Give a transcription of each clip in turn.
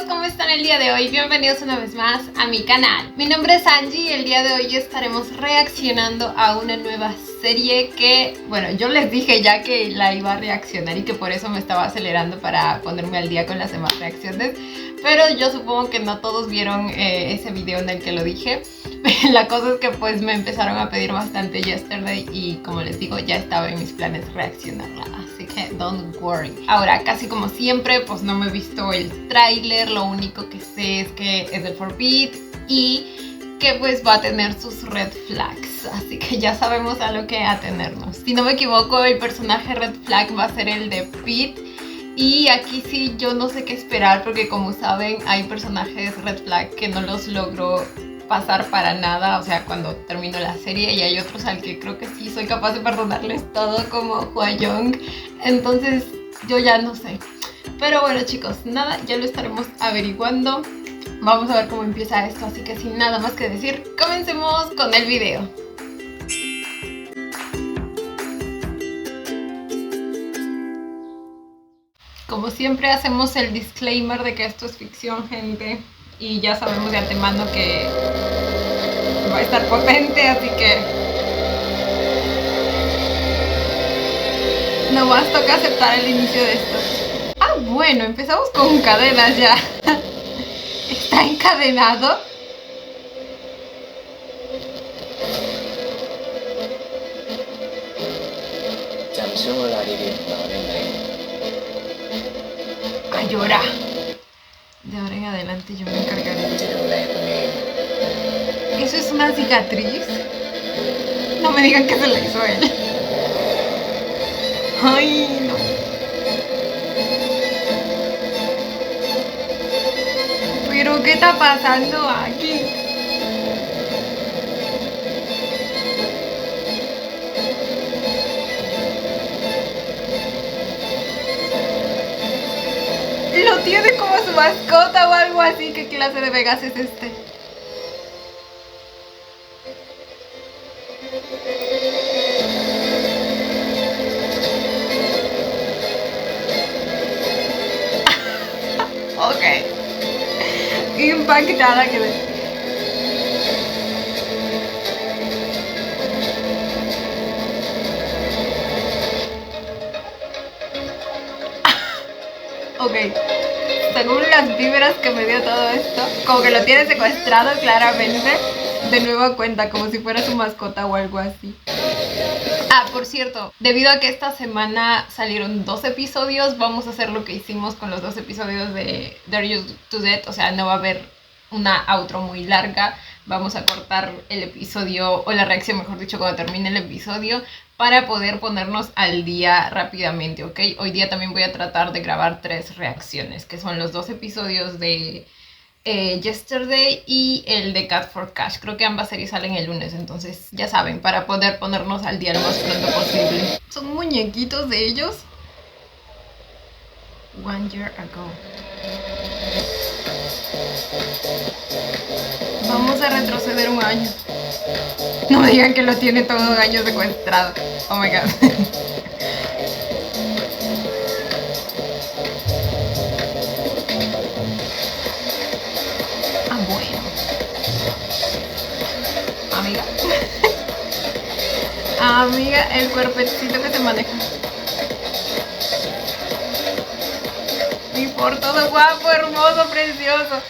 chicos, ¿cómo están el día de hoy? Bienvenidos una vez más a mi canal. Mi nombre es Angie y el día de hoy estaremos reaccionando a una nueva serie que, bueno, yo les dije ya que la iba a reaccionar y que por eso me estaba acelerando para ponerme al día con las demás reacciones. Pero yo supongo que no todos vieron ese video en el que lo dije. La cosa es que pues me empezaron a pedir bastante Yesterday y como les digo ya estaba en mis planes reaccionarla, así que don't worry. Ahora, casi como siempre, pues no me he visto el tráiler, lo único que sé es que es de 4-Bit y que pues va a tener sus red flags, así que ya sabemos a lo que atenernos. Si no me equivoco, el personaje red flag va a ser el de Pete. Y aquí sí yo no sé qué esperar porque como saben hay personajes red flag que no los logro pasar para nada, o sea, cuando termino la serie, y hay otros al que creo que sí soy capaz de perdonarles todo, como Hwa Young. Entonces yo ya no sé. Pero bueno chicos, nada, ya lo estaremos averiguando. Vamos a ver cómo empieza esto, así que sin nada más que decir, comencemos con el video. Como siempre hacemos el disclaimer de que esto es ficción, gente, y ya sabemos de antemano que va a estar potente, así que nomás toca aceptar el inicio de esto. Ah, bueno, empezamos con cadenas ya. ¿Está encadenado? A llorar. De ahora en adelante yo me encargaré. ¿Eso es una cicatriz? No me digan que se la hizo él. Ay, no. ¿Pero qué está pasando aquí? Lo tiene como su mascota o algo así. ¿Qué clase de Vegas es este? Ok. Impactada quedé. Ok. Según las vibras que me dio todo esto, como que lo tiene secuestrado claramente. De nueva cuenta, como si fuera su mascota o algo así. Ah, por cierto, debido a que esta semana salieron 2 episodios, vamos a hacer lo que hicimos con los 2 episodios de Dare You to Death. O sea, no va a haber una outro muy larga. Vamos a cortar el episodio, o la reacción mejor dicho, cuando termine el episodio, para poder ponernos al día rápidamente, ¿ok? Hoy día también voy a tratar de grabar 3 reacciones, que son los 2 episodios de Yesterday y el de Cat for Cash. Creo que ambas series salen el lunes, entonces ya saben, para poder ponernos al día lo más pronto posible. Son muñequitos de ellos. 1 year ago. Vamos a retroceder un año. No me digan que lo tiene todo un año secuestrado. Oh my god. Ah, bueno. Amiga. Amiga, el cuerpecito que se maneja. Y por todo guapo, hermoso, precioso.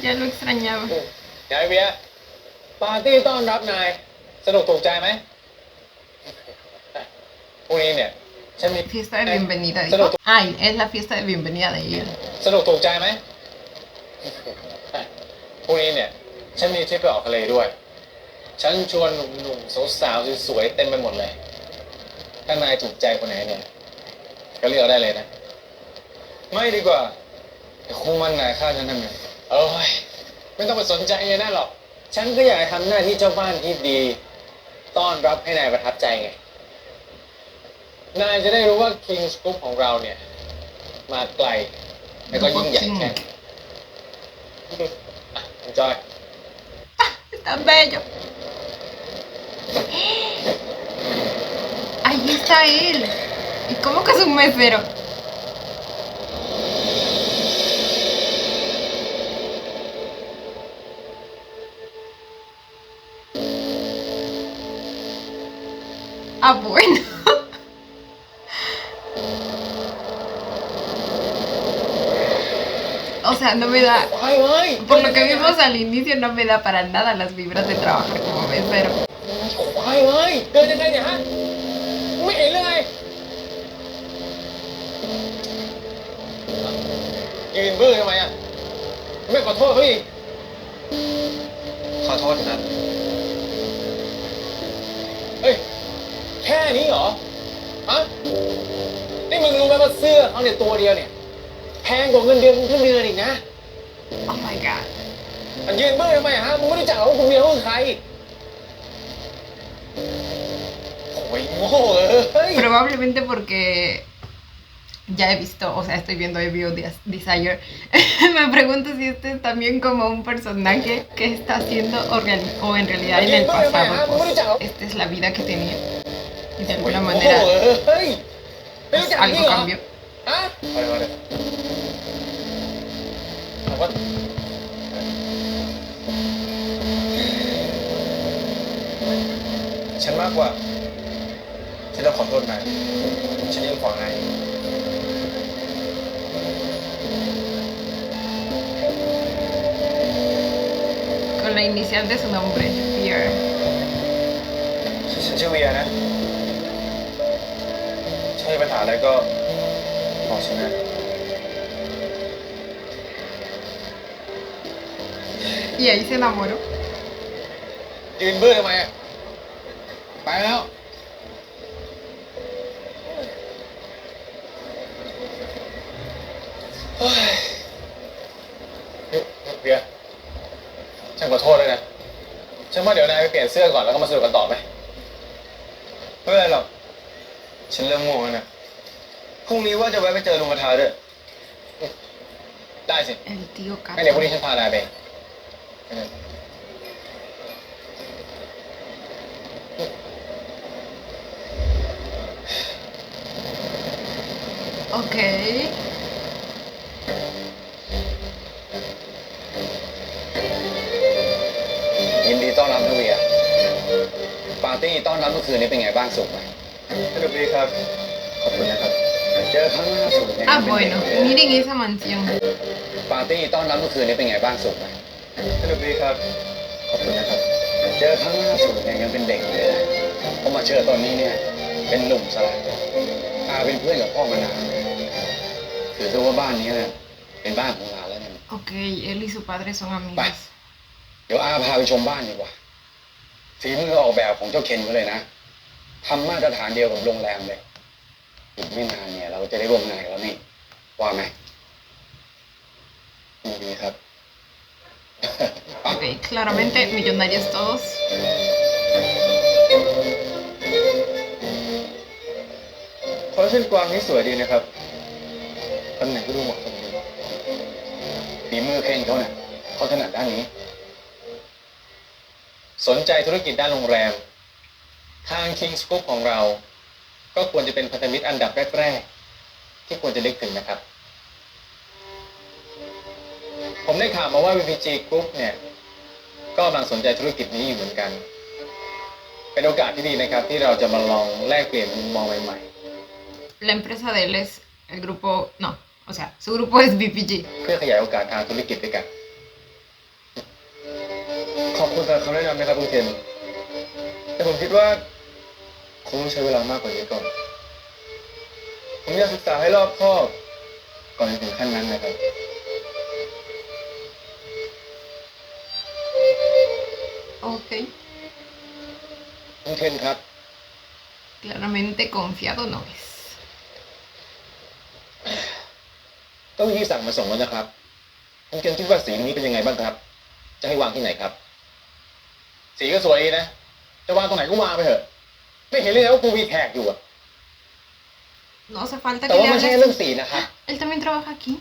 Ya lo extrañaba. ไงเบียร์ปาร์ตี้ต้อนรับนายสนุกถูกใจไหมพรุ่งนี้เนี่ยฉันมี Fiesta de bienvenida, dijo. Ay, es la fiesta de bienvenida de él. สนุกถูกใจไหมพรุ่งนี้เนี่ยฉันมีทริปไปออกทะเลด้วยฉันชวนหนุ่มๆสาวๆสวยๆเต็มไปหมดเลยถ้านายถูกใจคนไหนเนี่ยก็เลือกได้เลยนะไม่ดีกว่าแต่คงมันนายฆ่าฉันทำไงโอ้ยไม่ต้องไปสนใจเลยนะหรอกฉันก็อยากทำหน้าที่เจ้าบ้านที่ดีต้อนรับให้นายประทับใจไงนายจะได้รู้ว่า King's Group ของเราเนี่ยมาไกลแล้วก็ยิ่งใหญ่แค่enjoy. Está bello. Ahí está él. ¿Y cómo que es un mesero? Ah, bueno. O sea, no me da. ควายเว้ย Por lo que vimos al inicio, no me da para nada las vibras de trabajar como mesero. ควายเว้ยเดินยังไงเนี่ยฮะไม่เห็นเลยไงยืนบื้อทำไมอ่ะไม่ขอโทษเขาอีกขอโทษนะเฮ้ยแค่นี้เหรอฮะนี่มึงรู้ไหมว่าเสื้อเขาเนี่ยตัวเดียวเนี่ยแพงกว่าเงินเดือนมึงทั้งเดือนอีกนะ Oh my god. มันยืนบื้อทำไมฮะมึงไม่รู้จักหรอว่าคุณเมียเขาคือใครโอ้ยโง่เอ้ย Probablemente porque ya he visto, o sea, estoy viendo Evil Desire. Me pregunto si este es también como un personaje que está haciendo o en realidad en el pasado. Pues, esta es la vida que tenía. Y de alguna manera pues, algo cambió. ฮะมาเลยถามว่าฉันมากกว่าฉันต้องขอโทษนายฉันยังขวางนาย Con la inicial de su nombre, Fear. ฉันชื่อเวียนะถ้ามีปัญหาอะไรก็บอกฉันนะ Y ahí se enamoró. ยืนบื้อทำไมอ่ะไปแล้วเฮ้ยเวียฉันขอโทษด้วยนะฉันว่าเดี๋ยวนายไปเปลี่ยนเสื้อก่อนแล้วก็มาสนุกกันต่อไหมไม่เป็นไรหรอกฉันเริ่มง่วงแล้วนะพรุ่งนี้ว่าจะแวะไปเจอลุงกระทาด้วยได้สิ El tío งั้นเดี๋ยวพ Cato. รุ่งนี้ฉันพานายไปเอง Ok. ยินดีต้อนรับนะเวียปาร์ตี้ต้อนรับเมื่อคืนนี้เป็นไงบ้างสุขไหม สนุกดีครับ ขอบคุณนะครับ เจอครั้งล่าสุดเนี่ย Ah, bueno. Miren esa mansión. ปาร์ตี้ต้อนรับเมื่อคืนนี้เป็นไงบ้างสุขไหม สนุกดีครับ ขอบคุณนะครับ เจอครั้งล่าสุดเนี่ยยังเป็นเด็กอยู่เลยนะพอมาเจอตอนนี้เนี่ยเป็นหนุ่มซะแล้วอาเป็นเพื่อนกับพ่อมานานถือซะว่าบ้านนี้เนี่ยเป็นบ้านของหลานแล้วเนี่ย Ok, él y su padre son amigos. Bye. เดี๋ยวอาพาไปชมบ้านดีกว่าฝีมือออกแบบของเจ้าเคนเขาเลยนะทำมาตรฐานเดียวกับโรงแรมเลยอีกไม่นานเนี่ยเราจะได้ร่วมงานกันแล้วนี่ว่าไหม ดีครับ Ok, claramente millonarios todos. คอลเลคชันกวางนี้สวยดีนะครับตำแหน่งก็ดูเหมาะสมดี ฝีมือเคนเขาเนี่ยเขาถนัดด้านนี้ สนใจธุรกิจด้านโรงแรม ทาง King's Group ของเรา ก็ควรจะเป็นพันธมิตรอันดับแรกๆที่ควรจะนึกถึงนะครับ ผมได้ข่าวมาว่า VPG Group เนี่ย ก็กำลังสนใจธุรกิจนี้อยู่เหมือนกัน เป็นโอกาสที่ดีนะครับ ที่เราจะมาลองแลกเปลี่ยนมุมมองใหม่ La empresa de él es el grupo. No, o sea, su grupo es BPG. ๆ เพื่อขยายโอกาสทางธุรกิจด้วยกัน ขอบคุณสำหรับคำแนะนำนะครับคุณเคนแต่ผมคิดว่าคงต้องใช้เวลามากกว่านี้ก่อน ผมอยากศึกษาให้รอบคอบก่อนจะถึงขั้นนั้นนะครับ Ok, คุณเคนครับ claramente confiado no es. ต้องที่สั่งมาส่งแล้วนะครับคุณเคนคิดว่าสีนี้เป็นยังไงบ้างครับ จะให้วางที่ไหนครับ สีก็สวยดีนะ จะวางตรงไหนก็วางไปเถอะ ไม่เห็นเลยนะว่ากูมีแขกอยู่อะ No hace falta แต่ que ว่า le ไม่ใช่ hables. เรื่องสีนะครับ Él también trabaja aquí.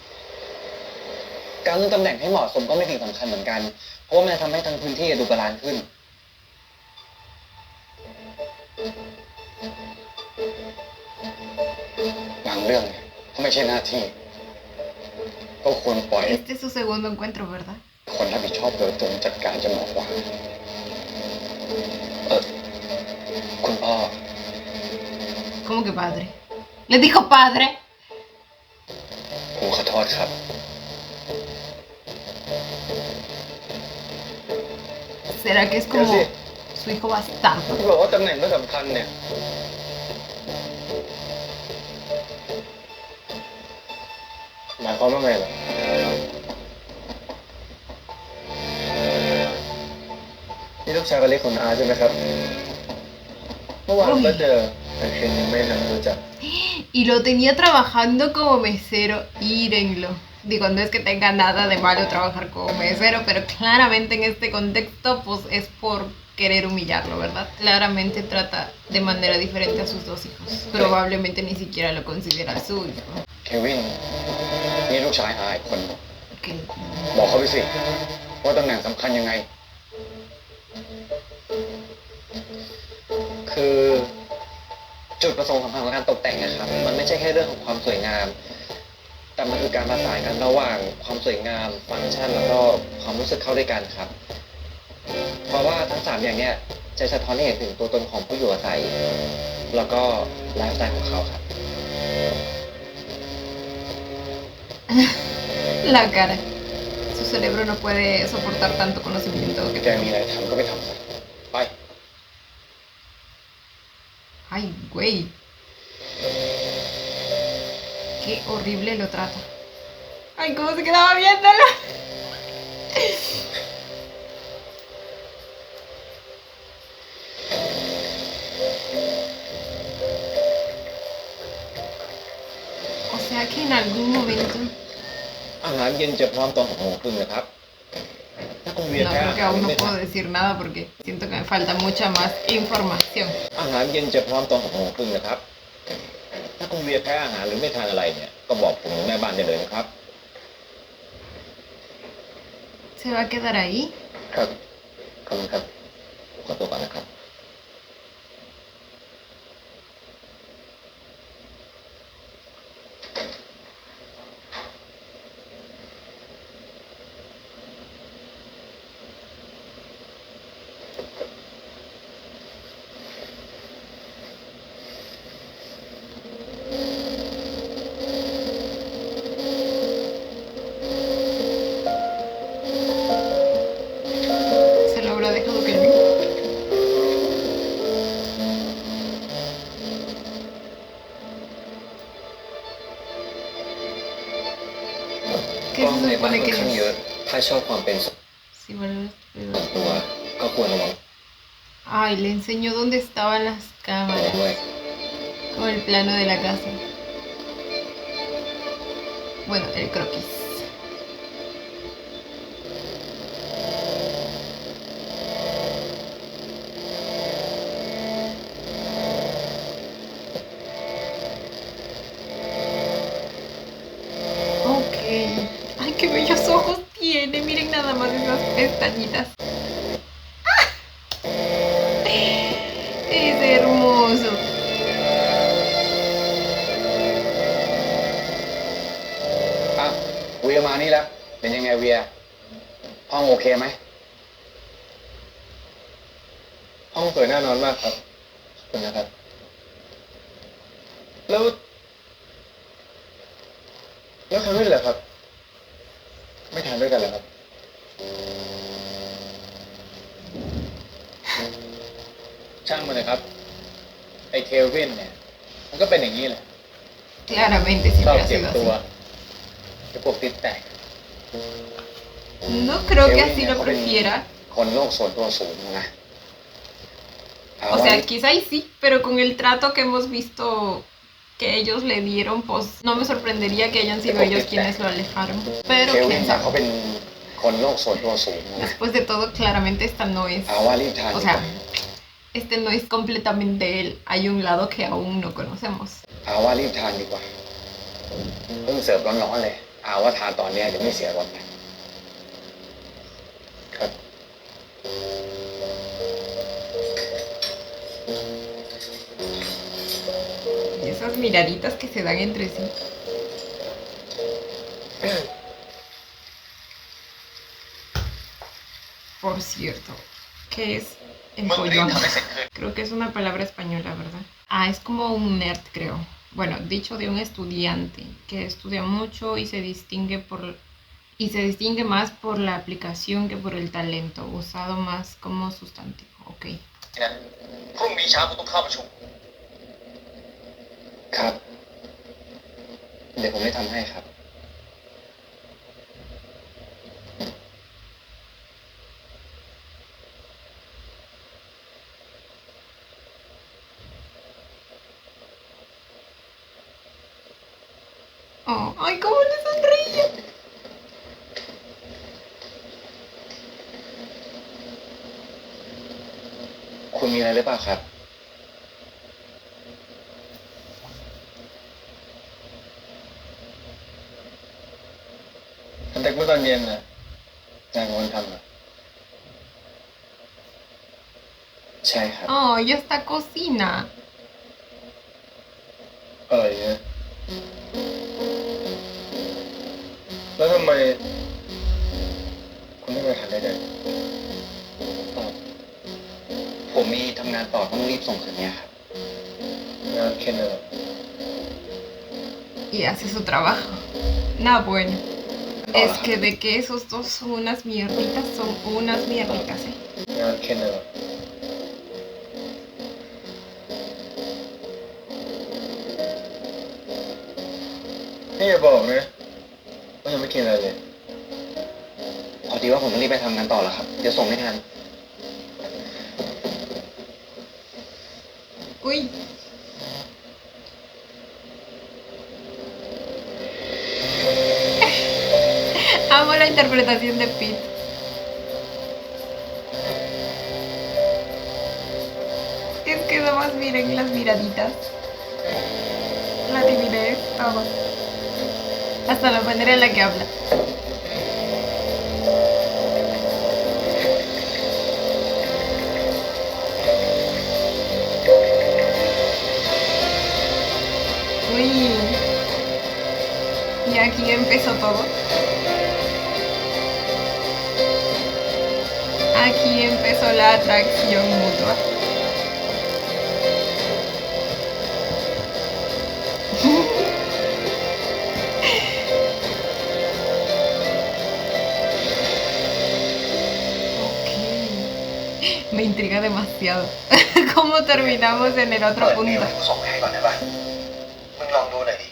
การเลือกตำแหน่งให้เหมาะสมก็ไม่สิ่งสำคัญเหมือนกัน เพราะว่ามันจะทำให้ทั้งพื้นที่ดูบาลานซ์ขึ้น บางเรื่องเนี่ยถ้าไม่ใช่หน้าที่ ก็ควรปล่อยให้ Este es su segundo encuentro, ¿verdad? คนรับผิดชอบโดยตรงจัดการจะเหมาะกว่า คุณพ่อ ¿Cómo que padre? ¿Le dijo padre? ผมขอโทษครับ ¿Será que es como Ya sí. su hijo bastardo? ที่บอกว่าตำแหน่งไม่สำคัญเนี่ยหมายความว่าไงล่ะนี่ลูกชายคนเล็กของอาใช่ไหมครับเมื่อวานก็เจอแต่เคนยังไม่ทันรู้จัก Y lo tenía trabajando como mesero, írenlo. Digo, no es que tenga nada de malo trabajar como mesero, pero claramente en este contexto pues es por querer humillarlo, ¿verdad? Claramente trata de manera diferente a sus dos hijos. Probablemente ni siquiera lo considera su hijo. เควินนี่ลูกชายอาอีกคน Que บอกเขาไปสิว่าตำแหน่งสำคัญยังไง คือจุดประสงค์สำคัญของการตกแต่งนะครับ มันไม่ใช่แค่เรื่องของความสวยงาม แต่มันคือการประสานกันระหว่างความสวยงามฟังก์ชันแล้วก็ความรู้สึกเข้าด้วยกันครับ เพราะว่าทั้งสามอย่างเนี้ยจะสะท้อนให้เห็นถึงตัวตนของผู้อยู่อาศัยแล้วก็ไลฟ์สไตล์ของเขาครับ la cara. Su cerebro no puede soportar tanto conocimiento แก que มีอะไรทำก็ไปทำซะไป Ay, güey. Qué horrible lo trata. Ay, cómo se quedaba viéndolo. O sea que en algún momento... อาหารเย็นจะพร้อมตอน6 โมงครึ่งนะครับถ้าคุณเวีย No, แพ้ creo อา que หาร aún no ไม่ทัน puedo decir nada porque siento que me falta mucha más información. อาหารเย็นจะพร้อมตอน6 โมงครึ่งนะครับ ถ้าคุณเวียแพ้อาหารหรือไม่ทานอะไรเนี่ย ก็บอกผมแม่บ้านได้เลยนะครับ ¿Se va a quedar ahí? ครับขอบคุณครับ ขอตัวก่อนนะครับ Se lo habrá dejado que yo. ¿Qué กล้อง se ในบ้าน supone ค่อน que ข้างเยอะ es? ถ้าชอบความเป็นส่ Sí, bueno, วนตัวก็ควรระวัง Ay, le enseñó dónde estaban las ตัว cámaras, ด้วย como el plano de la casa. Bueno, el croquis. Ok. Ay, qué bellos ojos tiene. Miren nada más esas pestañitas. ¡Ah! Es hermoso. อ้าวเวียมานี่แล้ว เป็นยังไงเวีย ห้องโอเคไหม ห้องสวยน่านอนมากครับขอบคุณนะครับ แล้วเควินเหรอครับ ไม่ทานด้วยกันเหรอครับ ช่างมันเลยครับ ไอ้เควินเนี่ย มันก็เป็นอย่างนี้แหละ Claramente ชอบ siempre ha เก็บ sido ตัว así. ไอ้พวกติดแตก No creo que Kevin así ya lo joven. prefiera. คนโลกส่วนตัวสูงนะเอา O ไว้ sea, quizá y sí, pero con el trato que hemos visto que ellos le dieron, pues no me sorprendería que hayan sido ellos quienes lo alejaron. Pero เควิน quién เนี่ยเขา sabe. เป็นคนโลกส่วนตัวสูงนะ Después de todo, claramente esta no es. เอาว่ารีบทาน O ดีก sea, ว่า este no es completamente él. Hay un lado que aún no conocemos. เอาว่ารีบทานดีกว่า เพิ่งเสิร์ฟร้อนๆเลย เอาว่าทานตอนเนี้ยเดี๋ยวไม่เสียรสนะ ครับ Y esas miraditas que se dan entre sí. Por cierto, ¿qué es empollón? Creo que es una palabra española, ¿verdad? Ah, es como un nerd, creo. Bueno, dicho de un estudiante que estudia mucho y se distingue más por la aplicación que por el talento, usado más como sustantivo. Ok. นะพรุ่งนี้เช้าคุณต้องเข้าประชุม ครับ เดี๋ยวผมได้ทำให้ครับ Oh, ay, cómo le sonríe. คุณมีอะไรหรือเปล่าครับ สเต็กเมื่อตอนเย็นน่ะนายเป็นคนทำเหรอ ใช่ครับ Oh, y esta cocina. อร่อยดีนะแล้วทำไมคุณไม่ไปทานได้เลย ผมมีทำงานต่อต้องรีบส่งคืนนี้ครับ งานเคนเหรอ Y hace su trabajo. Nada bueno. Es que de que esos dos son unas mierditas, ¿eh? งานเคนเหรอนี่อย่าบอกนะว่ายังไม่กินอะไรเลย พอดีว่าผมต้องรีบไปทำงานต่อแล้วครับ เดี๋ยวส่งไม่ทัน Uy. Amo la interpretación de Pete. Es que nomás miren las miraditas. La timidez, todo. Hasta la manera en la que habla. Uy. Y aquí empezó todo. Aquí empezó la atracción mutua. Ok. Me intriga demasiado. ¿Cómo terminamos en el otro เปิดเมล punto? ที่กูส่งไปให้ก่อนได้ปะมึงลองดูหน่อยดิ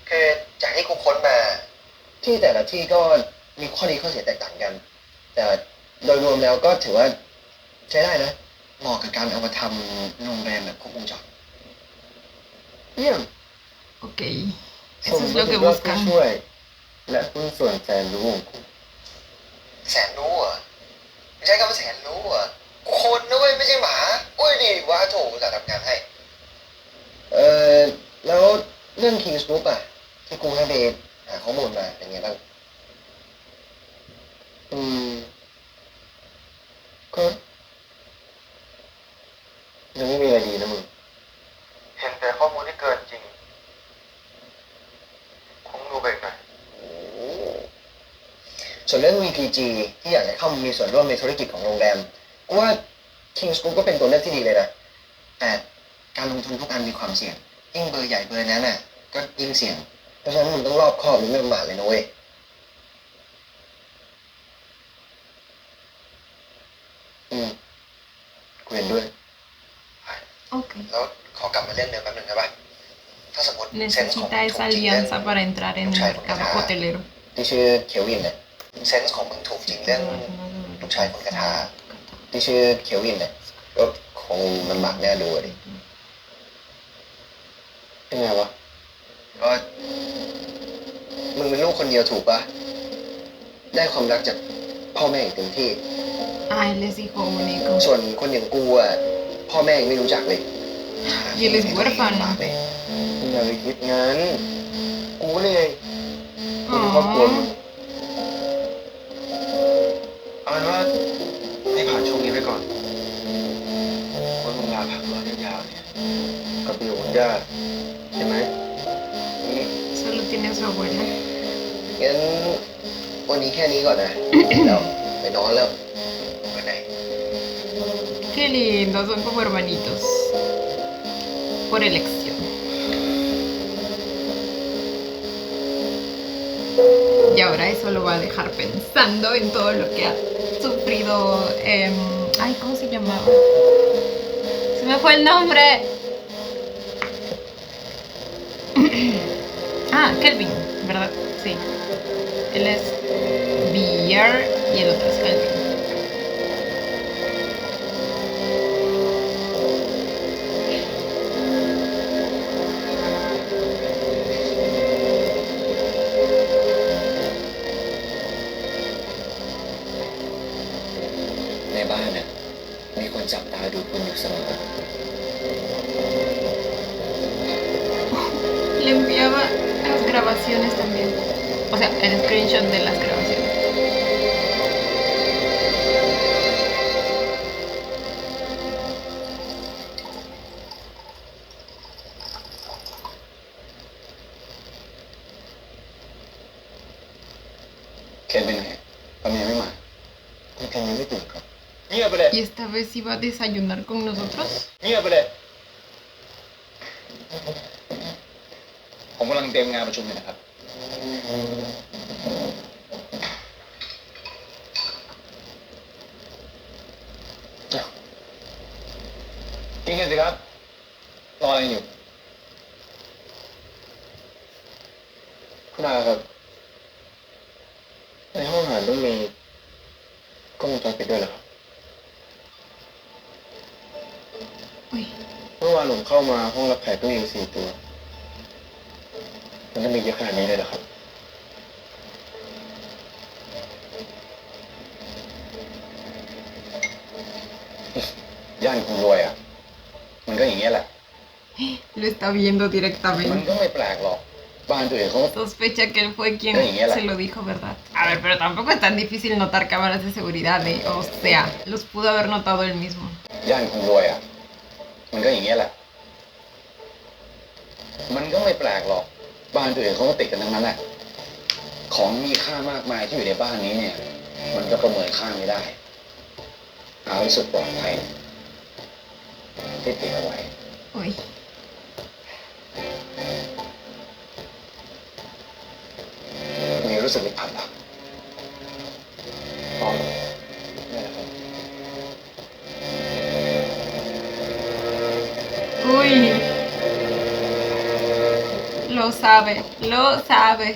คือจากที่กูค้นมา ที่แต่ละที่ก็มีข้อดีข้อเสียแตกต่างกัน แต่โดยรวมแล้วก็ถือว่าใช้ได้นะ เหมาะกับการเอามาทำโรงแรมแบบครบวงจรเยี่ยม Ok. Eso es lo que buscan. ช่วย และหุ้นส่วนแสนรู้ของคุณ แสนรู้เหรอ่ะไม่ใช่คำว่าแสนรู้เหรอ่ะกูคนนะเว้ยไม่ใช่หมาโอ้ยดีว่าโถอุตส่าห์ทำงานให้ แล้วเรื่อง King's Group อ่ะ ที่กูให้ไปหาข้อมูลมาเป็นไงบ้าง ก็ยังไม่มีอะไรดีนะมึง เห็นแต่ข้อมูลที่เกินจริง คงดูไปหน่อยส่วนเรื่อง VPG ที่อยากจะเข้ามามีส่วนร่วมในธุรกิจของโรงแรมกูว่า King's Group ก็เป็นตัวเลือกที่ดีเลยนะ แต่การลงทุนทุกอันมีความเสี่ยง ยิ่งเบอร์ใหญ่เบอร์นั้นน่ะ ก็ยิ่งเสี่ยง เพราะฉะนั้นมึงต้องรอบคอบและไม่ประมาทเลยนะเว้ย กูเห็นด้วย Ok. แล้วขอกลับมาเรื่องเดิมแป๊บนึงได้ปะถ้าสมมติเซนส์ของ Necesita esa alianza para entrar en el mercado hotelero. ที่ชื่อเคลวินเนี่ยเซนส์ของมึงถูกจริงเรื่องลูกชายคนกระทาที่ชื่อเคลวินเนี่ยก็คงลำบากแน่ดูอะดิ เป็นไงวะ ก็มึงเป็นลูกคนเดียวถูกปะได้ความรักจากพ่อแม่อย่างเต็มที่ Ah, él es hijo único. ส่วนคนอย่างกูอ่ะพ่อแม่ยังไม่รู้จักเลย Y él es huérfano. มึงอย่าไปคิดงั้น กูนี่ไงกูเป็นครอบครัวมึง เอาเป็นว่าให้ผ่านช่วงนี้ไปก่อนคนมึงลาพักร้อนยาวๆเนี่ย กับอยู่กับญาติใช่ไหม Solo tiene a su abuela. งั้นวันนี้แค่นี้ก่อนนะ แล้วไปนอนแล้วไปไหน Qué lindo, son como hermanitos. por elección. Y ahora eso lo va a dejar pensando en todo lo que ha sufrido. Ay, ¿cómo se llamaba? Se me fue el nombre. Ah, Kelvin, ¿verdad? Sí. Él es Beer y el otro es Kelvin. Le enviaba las grabaciones también. O sea, el screenshot de las grabaciones. Ken เป็นไงตอนนี้ยังไม่มา คุณเคนยังไม่ตื่นครับ เงียบไปเลย Y esta vez iba a desayunar con nosotros. เงียบไปเลย ผมกำลังเตรียมงานประชุมอยู่นะครับ กินกันสิครับ รออะไรอยู่ คุณอาครับ ในห้องอาหารต้องมีกล้องวงจรปิดด้วยเหรอครับ Uy, เมื่อวานผมเข้ามาห้องรับแขกต้องมีอยู่4 ตัว มันจะมีเยอะขนาดนี้เลยเหรอครับ ย่านคนรวยอ่ะ มันก็อย่างเงี้ยแหละ lo está viendo มัน directamente. ก็ไม่แปลกหรอก บ้านตัวเองเขาก็ Sospecha que él fue quien se lo dijo, ¿verdad? A ver, pero tampoco es tan difícil notar cámaras de seguridad, ¿eh? O sea, los pudo haber notado él mismo. ย่านคนรวยอ่ะ มันก็อย่างเงี้ยแหละ มันก็ไม่แปลกหรอก บ้านตัวเองเขาก็ติดกันทั้งนั้นแหละ ของมีค่ามากมายที่อยู่ในบ้านนี้เนี่ย มันก็ประเมินค่าไม่ได้ เอาให้สุดปลอดภัยที่ติดเอาไว้ Uy. มีรู้สึกอึดอัดอ่ะ อ๋อนี่แหละครับ Uy. Lo sabe, lo sabe.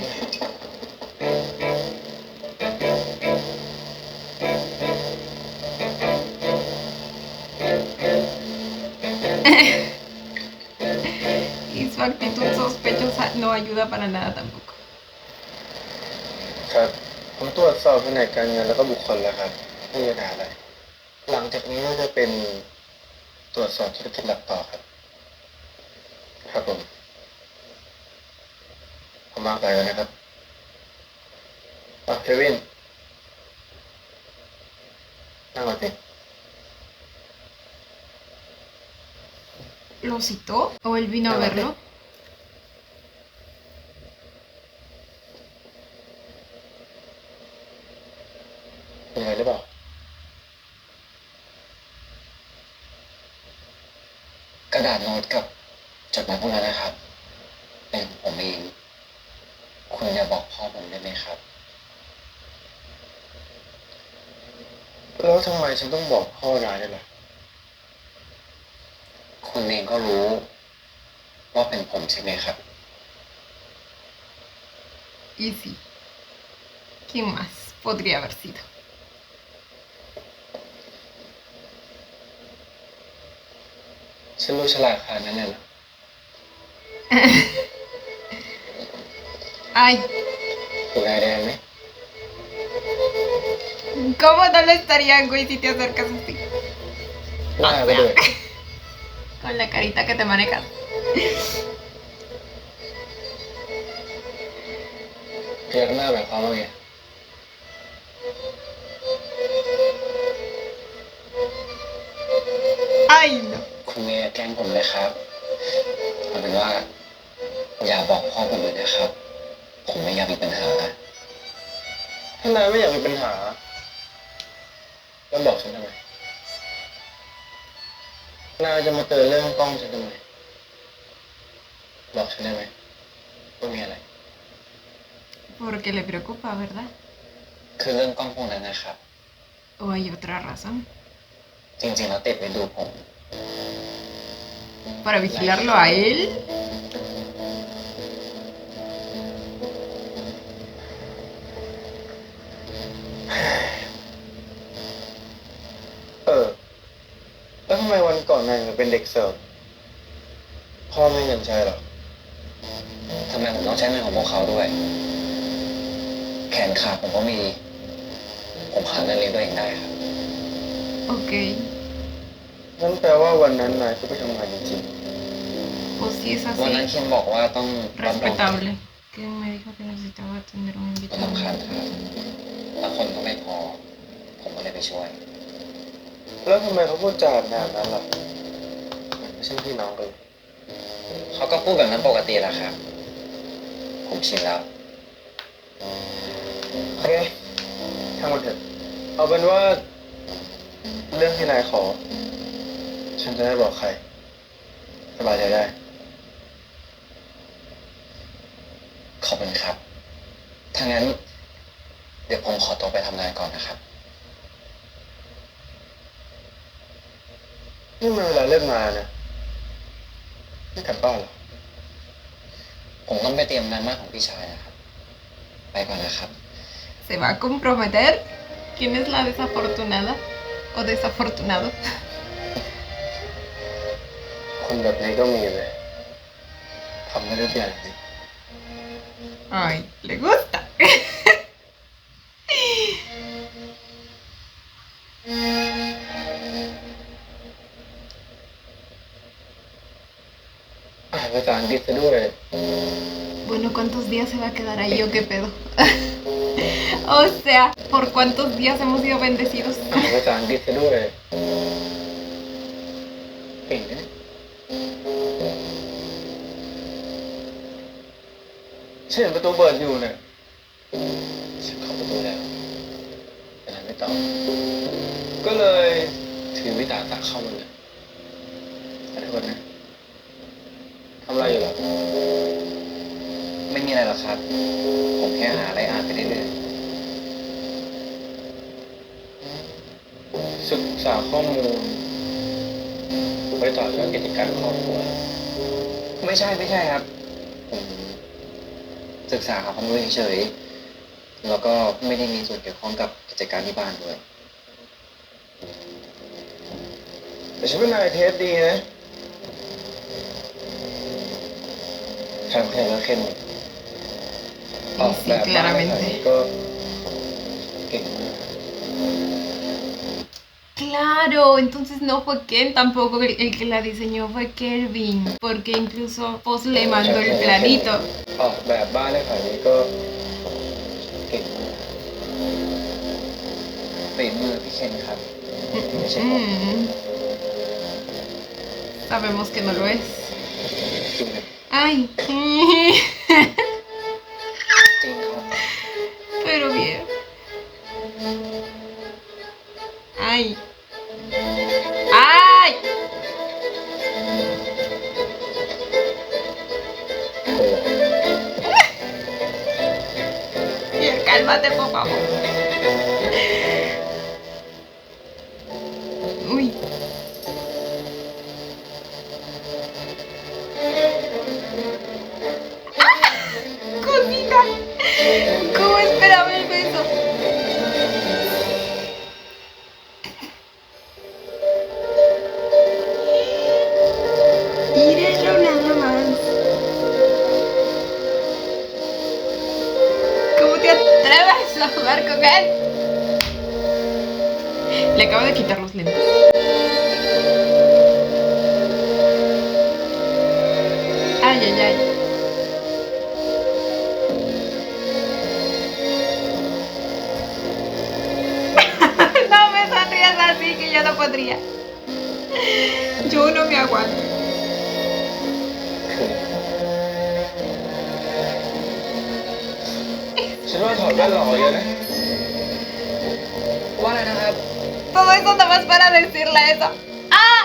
Y su actitud sospechosa no ayuda para nada tampoco. ครับ ผมตรวจสอบแผนกการเงินแล้วก็บุคคลแล้วครับไม่มีปัญหาอะไร หลังจากนี้ก็จะเป็นตรวจสอบธุรกิจหลักต่อครับ ครับผม ผมวางสายแล้วนะครับเควิน นั่งก่อนสิ ¿Lo citó? ¿O él vino a verlo? มีอะไรหรือเปล่า กระดาษโน้ตกับจดหมายพวกนั้นนะครับ เป็นผมเอง คุณอย่าบอกพ่อผมได้ไหมครับ แล้วทำไมฉันต้องบอกพ่อนายด้วยล่ะ คุณเองก็รู้ ว่าเป็นผมใช่ไหมครับ Y sí. ¿Quién más podría haber sido? ฉันรู้ฉลาดขนาดนั้นเลยเหรอ Ay, ถูกนายแดงไหม ¿cómo no lo estaría, güey, si te acercas así? หน้าไปด้วย Con la carita que te manejas. พยักหน้าหมายความว่าไง Ay, no. คุณเมย์แกล้งผมเลยครับเอาเป็นว่า อย่าบอกพ่อผมเลยนะครับ ผมไม่อยากมีปัญหา ถ้านายไม่อยากมีปัญหา แล้วบอกฉันทำไม นายจะมาเตือนเรื่องกล้องฉันทำไม บอกฉันได้ไหมว่ามีอะไร Porque le preocupa, ¿verdad? คือเรื่องกล้องพวกนั้นนะครับ ¿O hay otra razón? จริงๆแล้วติดไว้ดูผม ¿Para vigilarlo a él? แล้วทำไมวันก่อนนายถึงเป็นเด็กเสิร์ฟพ่อไม่ให้เงินใช้หรอ ทำไมผมต้องใช้เงินของพวกเขาด้วย แขนขาผมก็มี ผมหาเงินเลี้ยงตัวเองได้ครับ Ok. นั่นแปลว่าวันนั้นนายก็ไปทำงานจริง Pues si es วันนั้น así, เคนบอกว่าต้องรับรอง respetable. Que me dijo que necesitaba tener un ก็ invitado. สำคัญครับแล้วคนก็ไม่พอ ผมก็เลยไปช่วย ๆแล้วทำไมเขาพูดจาแบบนั้นล่ะไม่ใช่พี่น้องกันเลย เขาก็พูดแบบนั้นปกติแหละครับ ผมชินแล้ว โอเคช่างมันเถอะเอาเป็นว่า เรื่องที่นายขอ ฉันจะได้บอกใครสบายใจได้ ขอบคุณครับ ถ้างั้น เดี๋ยวผมขอตัวไปทำงานก่อนนะครับ นี่มันเวลาเลิกงานนะไม่กลับบ้านเหรอ ผมต้องไปเตรียมงานมั่นของพี่ชายนะครับ ไปก่อนนะครับ ¿Se va a comprometer? ¿Quién es la desafortunada? ¿O desafortunado? คนแบบนี้ก็มีเลยทำได้ทุกอย่างจริง Ay, le gusta. อ่านภาษาอังกฤษซะด้วย Bueno, ¿cuántos días se va a quedar ahí o qué pedo? O sea, ¿por cuántos días hemos sido bendecidos? อ่านภาษาอังกฤษซะด้วยเก่งนะฉันเห็นประตูเปิดอยู่เนี่ยฉันเข้าประตูแล้วแต่นายไม่ตอบก็เลยถือวิสาสะเข้ามาเลยขอโทษนะทำอะไรอยู่ล่ะ ไม่มีอะไรหรอกครับ ผมแค่หาอะไรอ่านไปเรื่อย ศึกษาข้อมูลไว้ต่อยอดกิจการครอบครัว ๆไม่ใช่ครับ ผมศึกษาหาความรู้เฉยๆแล้วก็ไม่ได้มีส่วนเกี่ยวข้องกับกิจการที่บ้านด้วย แต่ฉันเป็นนายเทสดีนะแถมแข่งกับเคนอีกออกแบบบ้านขนาดนี้ก็เก่งมาก Claro, entonces no fue Ken, tampoco el que la diseñó fue Kelvin, porque incluso Post le mandó el planito. ออกแบบบ้านได้ขนาดนี้ก็เก่งมาก ฝีมือพี่เคนครับ ไม่ใช่ผม Mm. Sabemos que no lo es. จริงเลย Ay. จริงครับ Pero bien. Ay. ¡Ay! โอ้ Bien, cálmate, por favor. Uy. ¡Ah! ¡Cosita! ¿Cómo esperaba el beso? Mírenlo nada más. ¿Cómo te atreves a jugar con él? Le acabo de quitar los lentes. Ay, ay, ay. No me sonrías así que yo no podría. Yo no me aguanto. ฉันว่าถอดแว่นหล่อเยอะนะ ว่าอะไรนะครับ Todo eso nada más para decirle eso. ¡Ah!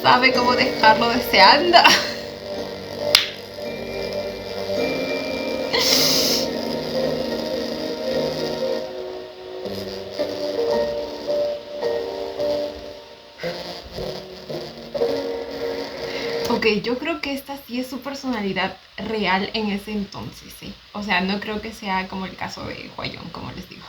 sabe cómo dejarlo deseando. Ok, yo creo que esta sí es su personalidad real en ese entonces, sí. O sea, no creo que sea como el caso de Hwa-young, como les digo.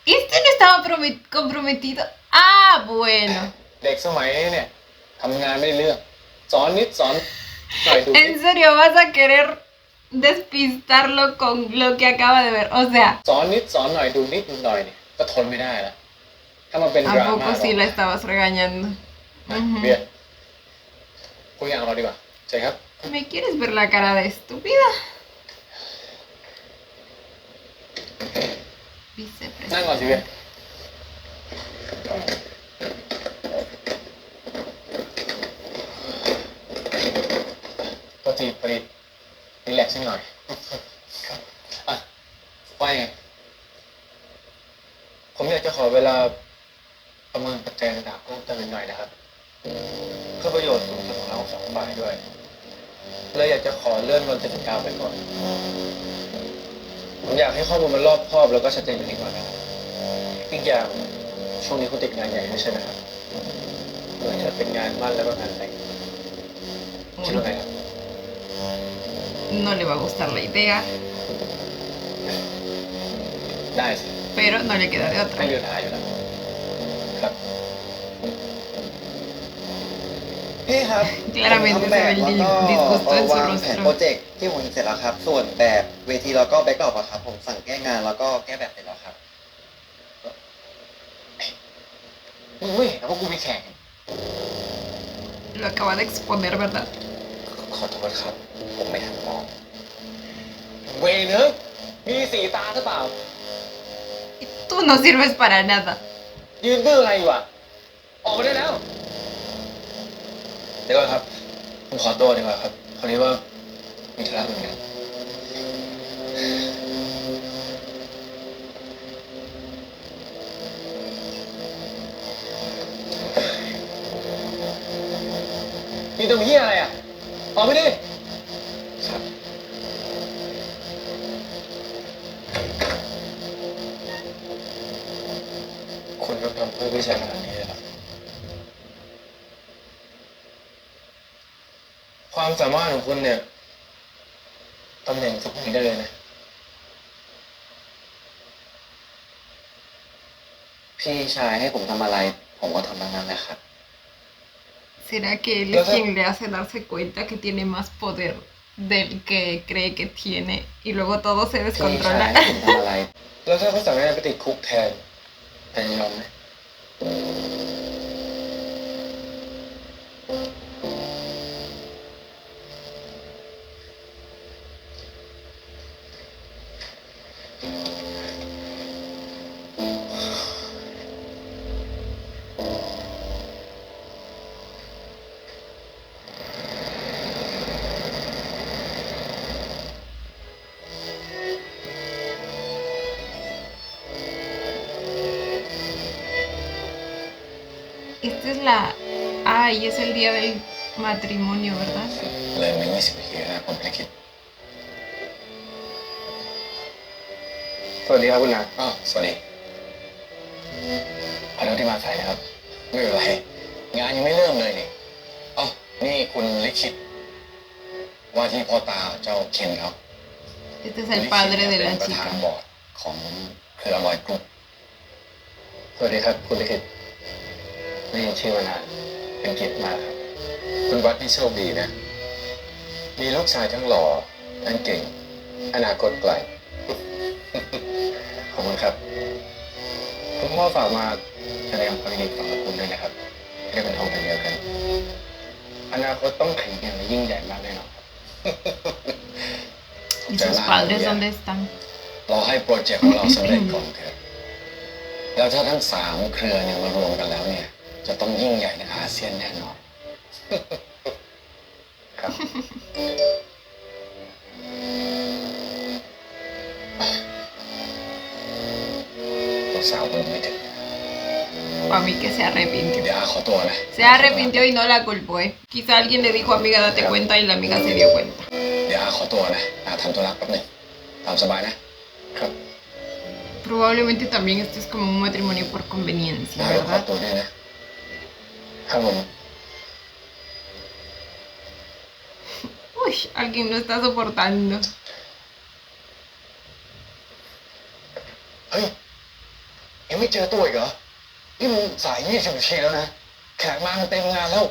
Este no estaba comprometido. Ah, bueno. เด็กสมัยนี้เนี่ยทำงานไม่ได้เรื่องสอนนิดสอนหน่อยดูนิด En serio, vas a querer despistarlo con lo que acaba de ver. O sea, สอนนิดสอนหน่อยดูนิดดูหน่อยเนี่ยก็ทนไม่ได้แล้วถ้ามันเป็นด ¿a ราม่า poco sí la estabas regañando? เบียร์คุยอย่างเราดีกว่าใช่ครับ ¿Me quieres ver la cara de estúpida? นั่งก่อนสิเบียร์ตัวทีไปรีแลกซ์สักหน่อยอ่ะว่าไงผมอยากจะขอเวลาประเมินปัจจัยต่างๆเพิ่มเติมหน่อยนะครับเพื่อประโยชน์สูงสุดของเราสองฝ่ายด้วยเลยอยากจะขอเลื่อนวันกิจกรรมไปก่อนผมอยากให้ข้อมูลมันรอบคอบแล้วก็ชัดเจนดีกว่านะครับอีกอย่างช่วงนี้คุณติดงานใหญ่ไม่ใช่ไหมครับเหมือนจะเป็นงานมั่นแล้วก็งานแต่งคิดว่าไงครับ No le va a gustar la idea, ได้สิ pero no le queda de ไม่ otra. เดือดร้ายอยู่แล้วครับ พี่ครับ Claramente ผม se ทำ ve แบบ el แล้วก็ disgusto en su วางแผนโปร rostro. เจกต์ที่ผมเสร็จแล้วครับ ส่วนแบบเวทีแล้วก็แบ็กดรอปอะครับ ผมสั่งแก้งานแล้วก็แก้แบบเสร็จแล้วครับ มึงไม่เห็นนะว่ากูมีแข่ง Lo acaba de exponer, ¿verdad? ขอโทษครับ ผมไม่ทันมอง เวเนอะมีสีตาหรือเปล่า Y tú no sirves para nada. ยืนบื้ออะไรอยู่อะออกมาได้แล้ว เดี๋ยวก่อนครับ ผมขอตัวดีกว่าครับพอดีว่ามีธุระเหมือนกันมีตัวเหี้ยอะไรอ่ะ ออกไปดิครับ คุณก็ทำเพื่อพี่ชายขนาดนี้เลยเหรอความสามารถของคุณเนี่ยตำแหน่งสูงได้เลยนะ พี่ชายให้ผมทำอะไร ผมก็ทำทั้งนั้นแหละครับ ¿Será que él es quien le hace darse cuenta que tiene más poder del que cree que tiene y luego todo se พี่ชาย descontrola? ให้ผมทำอะไร แล้วถ้าเขาสั่งให้นายไปติดคุกแทนนายจะยอมไหม Esta es la... Ah, y es el día del matrimonio, ¿verdad? เลยมา20 ปีแล้วผมไม่ได้คิด สวัสดีครับคุณนา อ้าวสวัสดี ขอโทษที่มาสายนะครับ ไม่เป็นไร งานยังไม่เริ่มเลยนี่อ๋อนี่คุณลิขิตว่าที่พ่อตาเจ้าเคนครับ Este es el padre de เป็ la นประธาน chica. บอร์ดของเครืออร่อยกรุ๊ป สวัสดีครับ คุณลิขิตได้ยินชื่อมานานเป็นเกียรติมากครับ คุณวัดนี่โชคดีนะ มีลูกชายทั้งหล่อทั้งเก่ง อนาคตไกล ขอบคุณครับ คุณพ่อฝากมาแสดงความยินดีกับคุณด้วยนะครับที่ได้เป็นทองแผ่นเดียวกัน อนาคตต้องแข็งแกร่งและยิ่งใหญ่มากแน่นอนครับ ¿Y sus padres dónde están? รอให้โปรเจกต์ของเราสำเร็จก่อนเถอะแล้วถ้าทั้ง3 เครือเนี่ยมารวมกันแล้วเนี่ย จะต้องยิ่งใหญ่ในอาเซียนแน่นอน ครับ ลูกสาวเพิ่งไม่ถึง Para mí que se arrepintió. เดี๋ยวอาขอตัวนะ Se arrepintió y no la culpó, ¿eh? Quizá alguien le dijo, amiga, date cuenta, y la amiga se dio cuenta. เดี๋ยวอาขอตัวนะอาทำธุระแป๊บหนึงตามสบายนะ ครับ Probablemente también esto es como un matrimonio por conveniencia, อาขอ ¿verdad? ตัวด้วยนะ ครับผม Uy, alguien no está soportando. เฮ้ย ยังไม่เจอตัวอีกเหรอ นี่มันสาย20 นาทีแล้วนะ แขกมากันเต็มงานแล้ว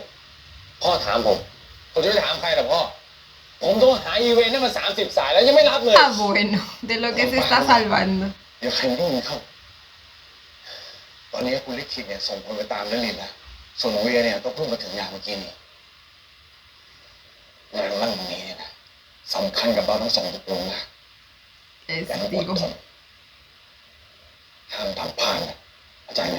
พ่อถามผมจะไปถามใครล่ะพ่อ ผมต้องหาอีเวนต์ให้มัน30 สายแล้วยังไม่รับเลย Ah, bueno, de lo que se está salvando. เดี๋ยวใครไม่มีเข้า ตอนนี้คุณลิขิตเนี่ยส่งคนไปตามนลินแล้ว ส่วนเวียเนี่ยก็เพิ่งมาถึงงานเมื่อกี้นี้งานมั่นวันนี้เนี่ยนะสำคัญกับเราทั้ง2 ตระกูลมากแต่ต้องอด Testigo. ทนห้ามทำพลาดนะเข้าใจไหม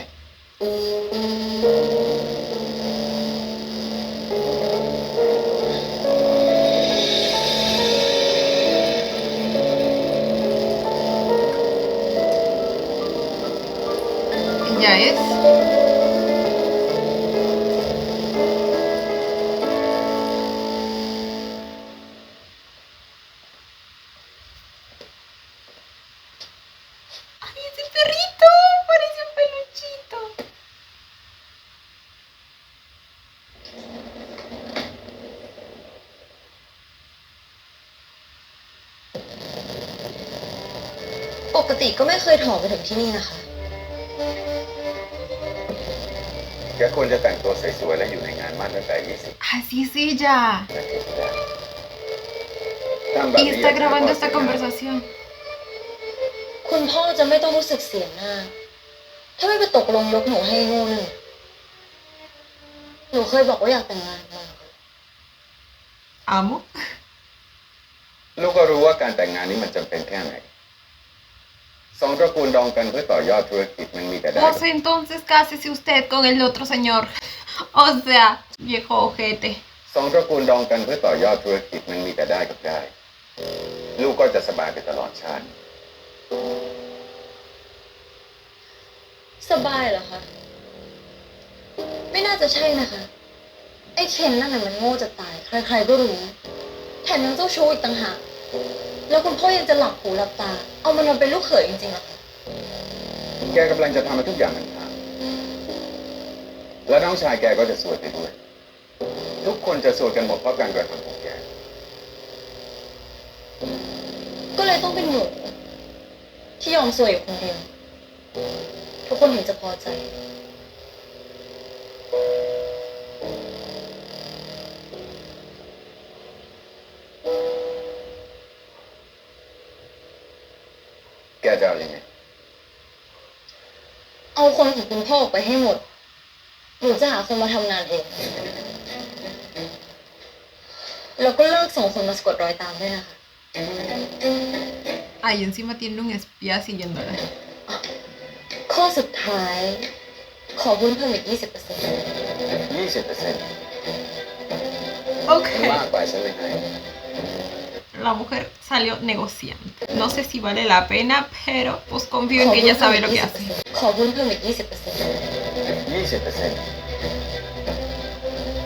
Ya es. ¡Ay, ese perrito! Parece un peluchito. ปกติก็ไม่เคยถอไปถึงที่นี่นะคะ แกควรจะแต่งตัวสวยๆและอยู่ในงานมั่นตั้งแต่ Así es ella. 20 นาทีที่แล้วทำแบบ Y นี้ está grabando esta conversación. คุณพ่อจะไม่ต้องรู้สึกเสียหน้า ถ้าไม่ไปตกลงยกหนูให้งูหนึ่งหนูเคยบอกว่าอยากแต่งงานมา Amo. ลูกก็รู้ว่าการแต่งงานนี้มันจำเป็นแค่ไหน 2 ตระกูลดองกันเพื่อต่อยอดธุรกิจมันมีแต่ได้ Pues entonces cásese usted con el otro señor. O sea, viejo ojete. 2 ตระกูลดองกันเพื่อต่อยอดธุรกิจมันมีแต่ได้กับได้ ลูกก็จะสบายไปตลอดชาติ สบายเหรอคะ ไม่น่าจะใช่นะคะ ไอ้เคนนั่นน่ะมันโง่จะตาย ใครๆก็รู้ แถมยังเจ้าชู้อีกต่างหาก แล้วคุณพ่อยังจะหลับหูหลับตา เอามันมาเป็นลูกเขยจริงๆเหรอคะ แกกำลังจะทำให้ทุกอย่างมันพังแล้วน้องชายแกก็จะสวยไปด้วย ทุกคนจะสวยกันหมดเพราะการกระทำของแก ก็เลยต้องเป็นหนูที่ยอมสวยอยู่คนเดียว ทุกคนถึงจะพอใจ แกจะเอายังไง เอาคนของคุณพ่อออกไปให้หมด หนูจะหาคนมาทำงานเอง แล้วก็เลิกส่งคนมาสะกดรอยตามด้วยนะคะ Ahí encima tiene un espía siguiéndola. ข้อสุดท้าย ขอหุ้นเพิ่มอีก 20% 20% มัน Ok. มากไปใช่ไหมไง La mujer salió negociando. No sé si vale la pena, pero pues confío en que ella sabe lo que hace. ขอหุ้นเพิ่มอีก 20% 20%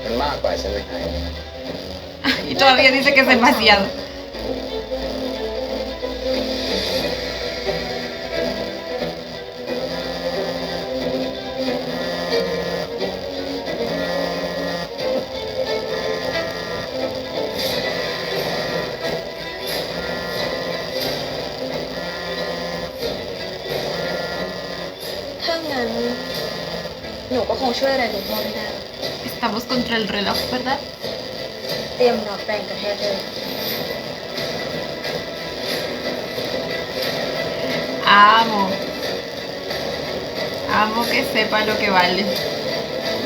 มันมากไปใช่ไหมไง Y todavía dice que es demasiado. ถ้างั้น หนูก็คงช่วยอะไรคุณพ่อไม่ได้ Estamos contra el reloj, ¿verdad? เตรียมรับแรงกระแทกเลย Amo. Amo que sepa lo que vale.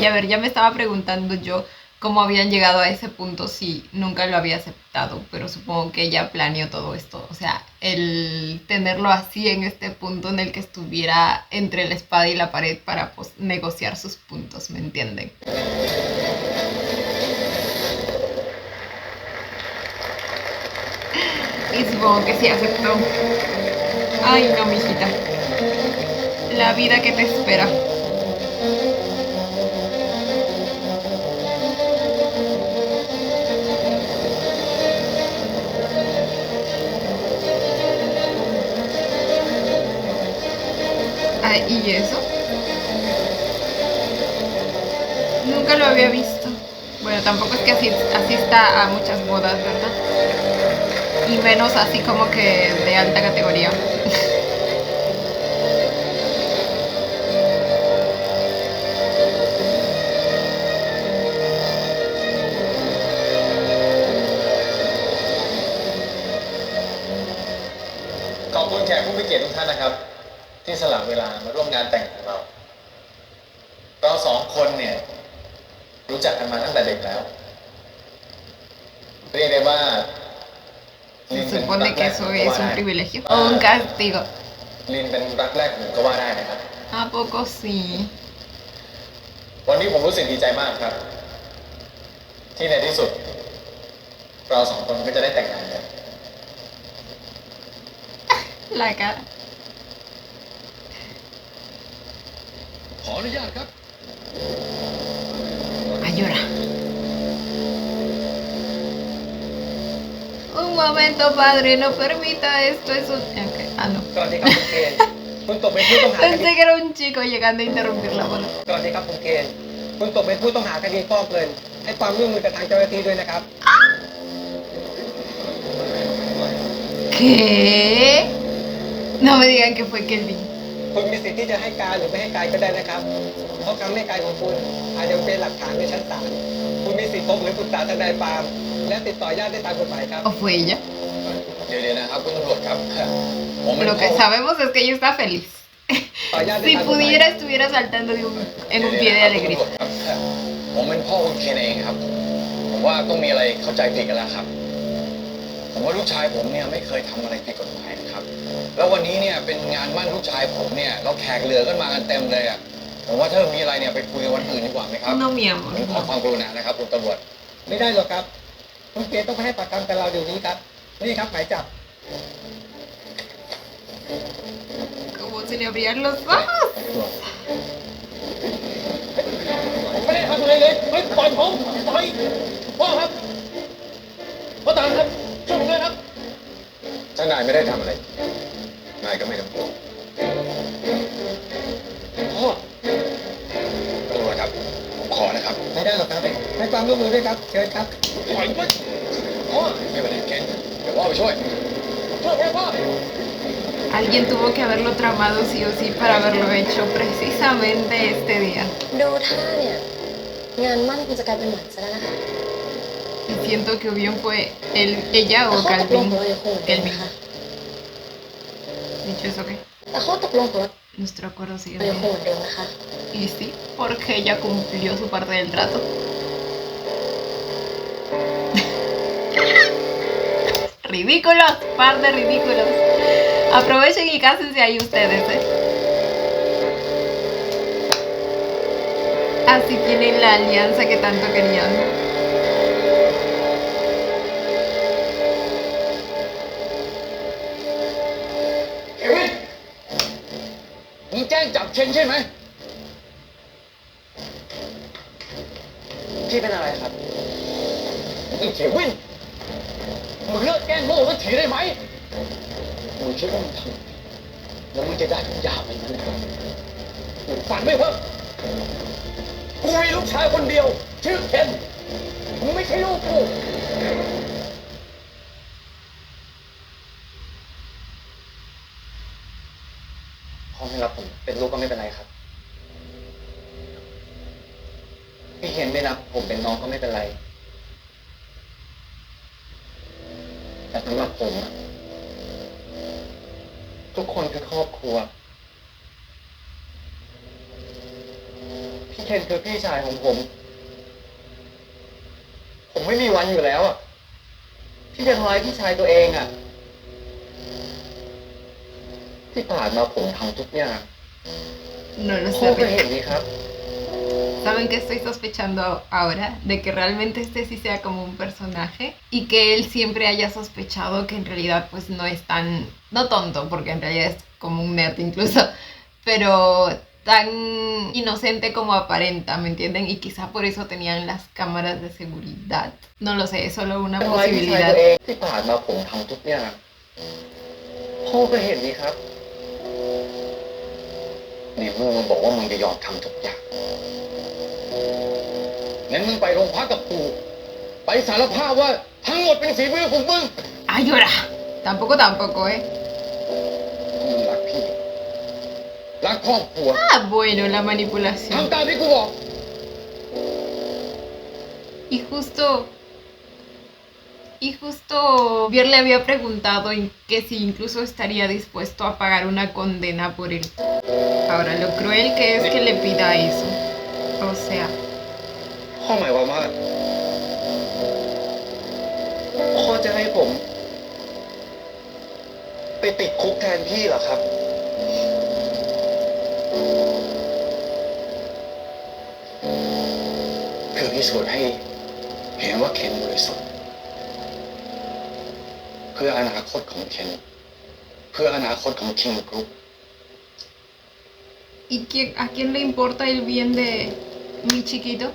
Y a ver, ya me estaba preguntando yo, cómo habían llegado a ese punto si nunca lo había aceptado, pero supongo que ella planeó todo esto. O sea, el tenerlo así en este punto en el que estuviera entre la espada y la pared para pues, negociar sus puntos, ¿me entienden? Y supongo que sí aceptó. Ay, no, mijita. La vida que te espera. Ay, ¿y eso? Nunca lo había visto. Bueno, tampoco es que así está a muchas bodas, ¿verdad? Y menos así como que de alta categoría.ขอบคุณแขกผู้มีเกียรติทุกท่านนะครับ ที่สละเวลามาร่วมงานแต่งของเรา เราสองคนเนี่ย รู้จักกันมาตั้งแต่เด็กแล้ว เรียกได้ว่า Se supone que eso es un privilegio o un castigo. ลินเป็นรักแรกของผมก็ว่าได้นะครับ ¿A poco sí? วันนี้ผมรู้สึกดีใจมากครับ ที่ในที่สุด เราสองคนก็จะได้แต่งงานกัน La cara. ขออนุญาตครับ A llorar. Un momento, padre, no permita esto, eso. Okay. Ah, no. สวัสดีครับคุณเคนคุณตกเป็นผู้ต้องหาคดี Pensé que era un chico llegando a interrumpir la boda. สวัสดีครับคุณเคนคุณตกเป็นผู้ต้องหาคดีฟอกเงินให้ความร่วมมือกับทางเจ้าหน้าที่ด้วยนะครับ ¿Qué? No me digan que fue Kelvin. คุณมีสิทธิ์ที่จะให้การหรือไม่ให้การก็ได้นะครับ เพราะคำให้การของคุณอาจจะเป็นหลักฐานในชั้นศาลคุณมีสิทธิ์พบหรือปรึกษาทนายความและติดต่อญาติได้ตามกฎหมายครับ ¿O fue ella? เดี๋ยวๆนะครับคุณตำรวจครับ ผมเป็น Lo พ่อ que sabemos es que ella está feliz. ต่อญาติได้ Si ตามกฎหมาย pudiera, estuviera saltando en un pie de คุณ alegría. ตำรวจครับผมเป็นพ่อคุณเคนเองครับ ผมว่าต้องมีอะไรเข้าใจผิดกันแล้วครับ ผมว่าลูกชายผมเนี่ยไม่เคยทำอะไรผิดกฎหมายนะครับ แล้ววันนี้เนี่ยเป็นงานมั่นลูกชายผมเนี่ยเราแขกเหลือกันมากันเต็มเลยอ่ะ ผมว่าถ้ามีอะไรเนี่ยไปคุยกันวันอื่นดีกว่าไหมครับ No, mi ผม amor. ขอความกรุณานะครับคุณตำรวจ ไม่ได้หรอกครับคุณเคนต้องไปให้ปากคำกับเราเดี๋ยวนี้ครับนี่ครับหมายจับ Como se le abrían los ojos. ผมไม่ได้ทำอะไรเลยเฮ้ยปล่อยผมปล่อยพ่อครับพ่อตาครับช่วยผมด้วยครับ ถ้านายไม่ได้ทำอะไร นายก็ไม่ต้องกลัว พ่อ ตำรวจครับผมขอนะครับ ไม่ได้หรอกครับให้ความร่วมมือด้วยครับเชิญครับ ปล่อยมันพ่อ ไม่เป็นไรเคนเดี๋ยวพ่อไปช่วย ช่วยผมพ่อ Alguien tuvo que haberlo tramado sí o sí para haberlo hecho precisamente este día. ดูท่าเนี่ย งานมั่นคุณจะกลายเป็นหมันซะแล้วนะคะ Y siento que bien fue ella แต่ o ข้อตกลง Calvin. ของเรายังคงเหมือนเดิม Kelvin. นะคะ Dicho eso, ¿qué? แต่ข้อตกลงของเรา Nuestro acuerdo sigue ยังคง bien. เหมือนเดิมนะคะ Y sí, porque ella cumplió su parte del trato. Ridículos, par de ridículos. Aprovechen y cásense ahí ustedes, ¿eh? Así tienen la alianza que tanto querían. เควินมึงแจ้งจับเคนใช่ไหม พี่เป็นอะไรครับ มึงเควินมึงเลิกแกล้งโง่สักทีได้ไหมมึงคิดว่ามึงทำแล้วมึงจะได้ทุกอย่างไหมนั่นนะครับมึงฝันไม่เพิ่มกูมีลูกชายคนเดียว ชื่อเคนมึงไม่ใช่ลูกกู พ่อไม่รับผมเป็นลูกก็ไม่เป็นไรครับ พี่เคนไม่รับผมเป็นน้องก็ไม่เป็นไร แต่สำหรับผมอะทุกคนคือครอบครัว พี่เคนคือพี่ชายของผม ไม่มีวันอยู่แล้วอะที่จะทำร้ายพี่ชายตัวเองอะที่ผ่านมาผมทำทุกอย่าง No lo พ่อก็ sé. เห็นนี่ครับ ¿Saben que estoy sospechando ahora? De que realmente este sí sea como un personaje y que él siempre haya sospechado que en realidad pues no es tan, no tonto, porque en realidad es como un nerd incluso, pero tan inocente como aparenta, ¿me entienden? Y quizá por eso tenían las cámaras de seguridad. No lo sé, es solo una ทำร้ายพี่ชาย posibilidad. ตัวเองที่ผ่านมาผมทำทุกอย่างพ่อก็เห็นนี่ครับในเมื่อมึงบอกว่ามึงจะยอมทำทุกอย่างงั้นมึงไปโรงพักกับกูไปสารภาพว่าทั้งหมดเป็นฝีมือของมึง ¡Ay, llora! Tampoco, ¿eh? มึงรักพี่รักครอบครัว Ah, bueno, la manipulación. ทำตามที่กูบอก Y justo Bier le había preguntado que si incluso estaría dispuesto a pagar una condena por él. Ahora, lo cruel que es que le pida eso. O sea, พ่อหมายความว่าพ่อจะให้ผมไปติดคุกแทนพี่เหรอครับเพื่อพิสูจน์ให้เห็นว่าเคนบริสุทธิ์เพื่ออนาคตของเคนเพื่ออนาคตของคิงกรุ๊ป ¿a quién le importa el bien de mi chiquito?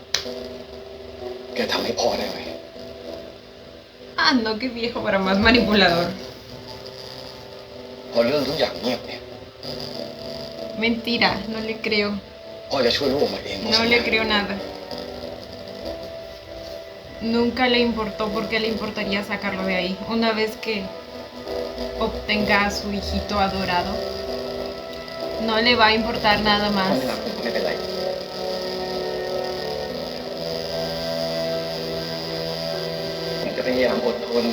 แกทำให้พ่อได้ไหม Ah, no, qué viejo para más manipulador. พอเรื่องทุกอย่างเงียบเนี่ย Mentira, no le creo. พ่อจะช่วยลูกออกมาเอง No le creo nada. Nunca le importó porque le importaría sacarlo de ahí. Una vez que obtenga a su hijito adorado, no le va a importar nada พ่อ más. ไม่รักผมก็ไม่เป็นไรผมจะพยายามอดทน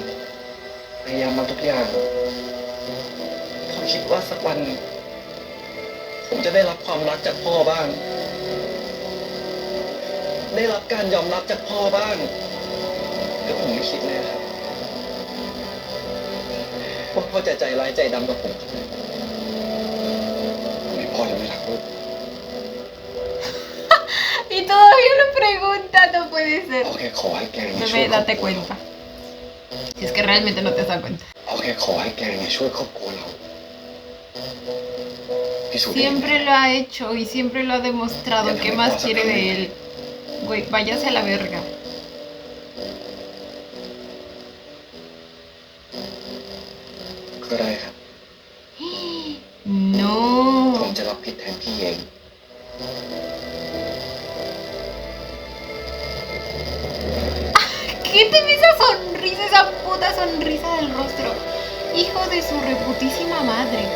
พยายามทำทุกอย่างผมคิดว่าสักวัน ผมจะได้รับความรักจากพ่อบ้าง ได้รับการยอมรับจากพ่อบ้างแต่ผมไม่คิดเลยครับว่าพ่อจะใจร้ายใจดำกับผมไม่พ่อจะไม่รักลูก Y todavía lo pregunta, no puede ser. เอาแค่ขอให้แกเนี่ยช่วย Bebé, ครอบ date ครัวเรา cuenta. Si es que realmente no te das cuenta. เอาแค่ขอให้แกเนี่ยช่วยครอบครัวเราพิสูจน์ได้ Siempre lo ha hecho y siempre lo ha demostrado. ¿Qué más quiere de él? Güey, váyase a la verga. ก็ได้ครับ No. ผมจะรับผิดแทนพี่เอง Quíteme esa sonrisa, esa puta sonrisa del rostro. Hijo de su reputísima madre.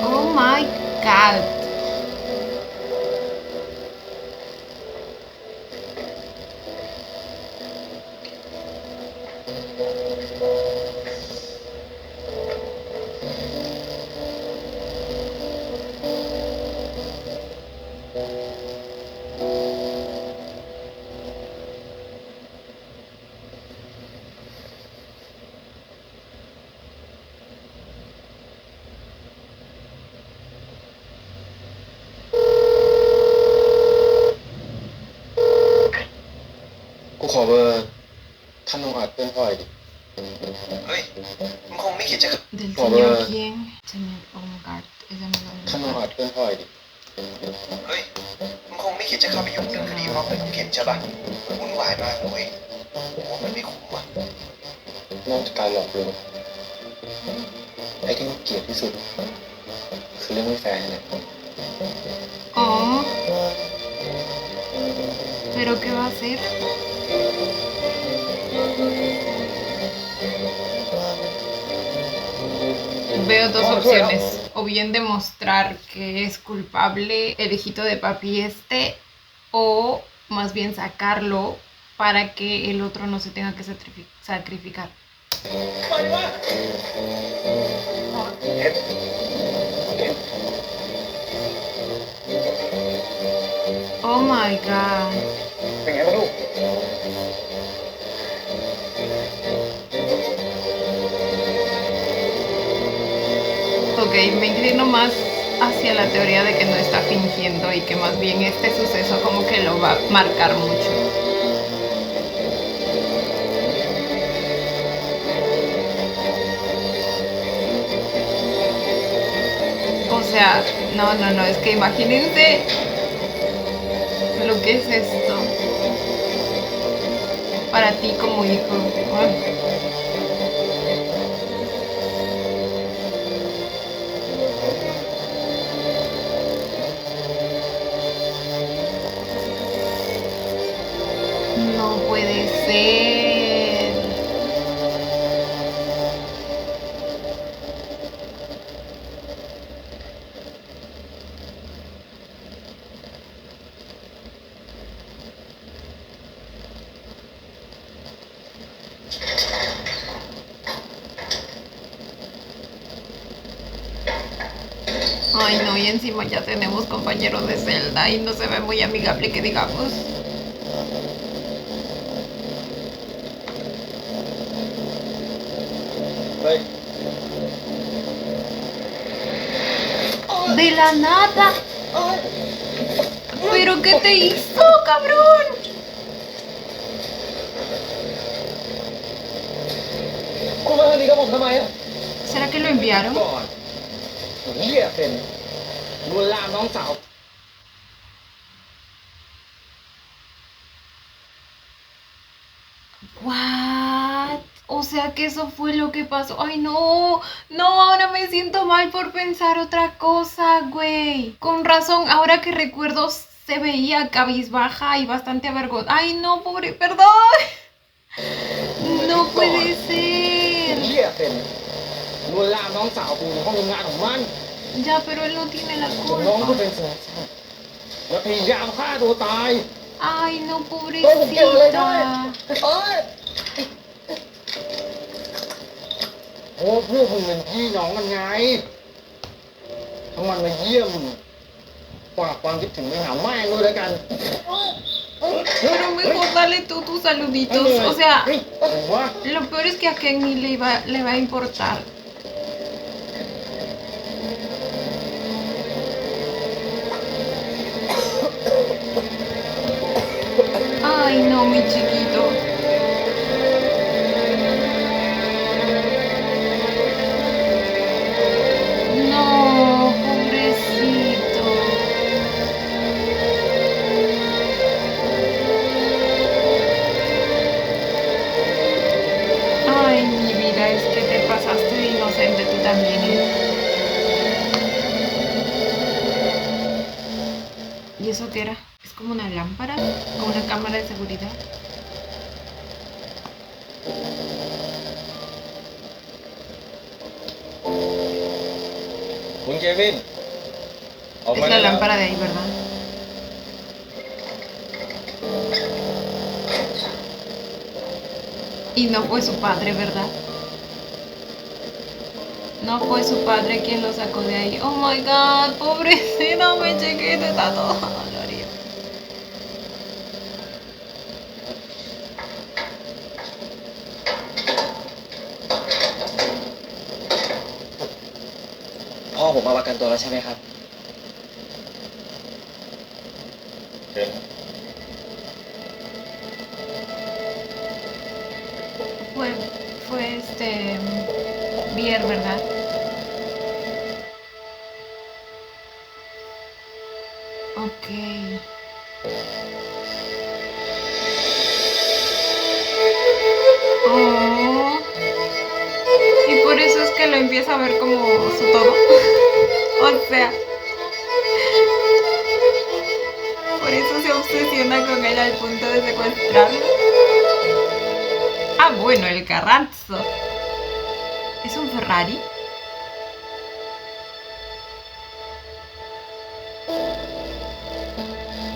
Oh my god.กูขอเบอร์ท่านองอาจเพื่อนพ่ออีกดิ เฮ้ยมึงคงไม่คิดจะ ¿Del Por señor ver. quién? Señor Ongard. Ese me lo ท่านองอาจเพื่อนพ่ออีกดิ เฮ้ยมึงคงไม่คิดจะเข้าไปยุ่งเรื่องคดีพ่อเป็นเข็มใช่ปะมันวุ่นวายมากนะเว้ยผมว่ามันไม่คุ้มว่ะ นอกจากการหลอกลวงไอ้ที่เกลียดที่สุด คือเรื่องไม่แฟร์นี่แหละ Oh. ¿Pero qué va a hacer? Veo dos opciones. O bien demostrar que es culpable el hijito de papi este, o más bien sacarlo para que el otro no se tenga que sacrificar. Oh my god. เป็นไงบ้างลูก Ok, me inclino más hacia la teoría de que no está fingiendo y que más bien este suceso como que lo va a marcar mucho. O sea, no, es que imagínense lo que es esto para ti como hijo. Ay. No puede ser. Ay, no, y encima ya tenemos compañeros de celda y no se ve muy amigable que digamos. De la nada. ¿Pero qué te hizo, cabrón? ¿Será que lo enviaron? เหี้ยเป็นลวนลามน้องสาว What? O sea que eso fue lo que pasó. Ay, no, ahora me siento mal por pensar otra cosa, güey. Con razón, ahora que recuerdo se veía cabizbaja y bastante avergonzada. Ay, no, pobre, perdón. No puede ser. เหี้ยเป็นลวนลามน้องสาวกูในห้องทำงานของมัน Ya, pero él no tiene la น้องก็ culpa. เป็นสมองสั้นแล้วพยายามฆ่าตัวตาย Ay, no, Todo pobrecita. โอ้พวกมึงเป็นพี่น้องกันไงถ้ามันมาเยี่ยมฝากความคิดถึงไปหาแม่ด้วยแล้วกัน Pero mejor dale tú tus saluditos. O sea, เฮ้ยอะไรวะ lo peor es que a Ken ni le va a importar. Ay, no, mi chiquito. No, pobrecito. Ay, mi vida, es que te pasaste de inocente tú también, ¿eh? ¿Y eso qué era? ¿Es como una lámpara o una cámara de seguridad? Kevin. Es la lámpara de ahí, ¿verdad? Y no fue su padre, ¿verdad? No fue su padre quien lo sacó de ahí. Oh my god, pobrecito, mi chiquito, está todo dolorido.พ่อผมมาประกันตัวแล้วใช่ไหมครับ เชิญ Fue Bier, ¿verdad? Ok. Oh. Y por eso es que lo empieza a ver como su todo. O sea. Por eso se obsesiona con él al punto de secuestrarlo. Ah, bueno, el Carrazzo. ¿Es un Ferrari?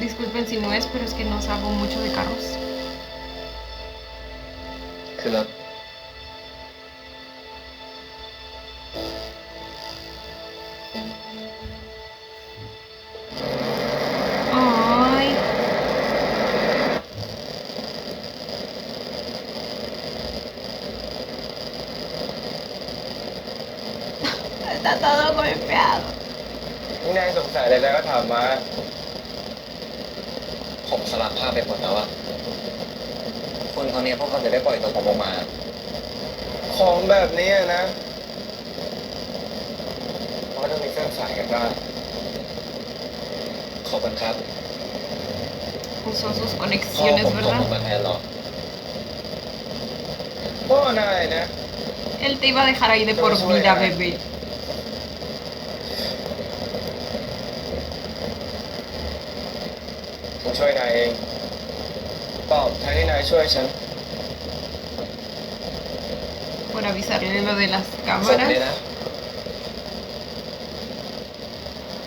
Disculpen si no es, pero es que no salgo mucho de carros. คือรถ Oh. está todo golpeado. นี่นายสงสัยอะไรก็ถามมา ผมสารภาพไปหมดแล้วอะคนคนนี้พวกเขาจะได้ปล่อยตัวผมออกมา ของแบบนี้นะมันก็ต้องมีเส้นสายกันบ้าง ขอบคุณครับ Usó sus พ่อ conexiones, ผมส่ง ¿verdad? ผมมาแทนหรอ พ่อนายนะ Él te iba a dejar ahí de por vida, bebé. ฉันช่วยนายเองตอบแทนที่นายช่วยฉัน Por avisarle lo de las ส่งเลย cámaras. นะ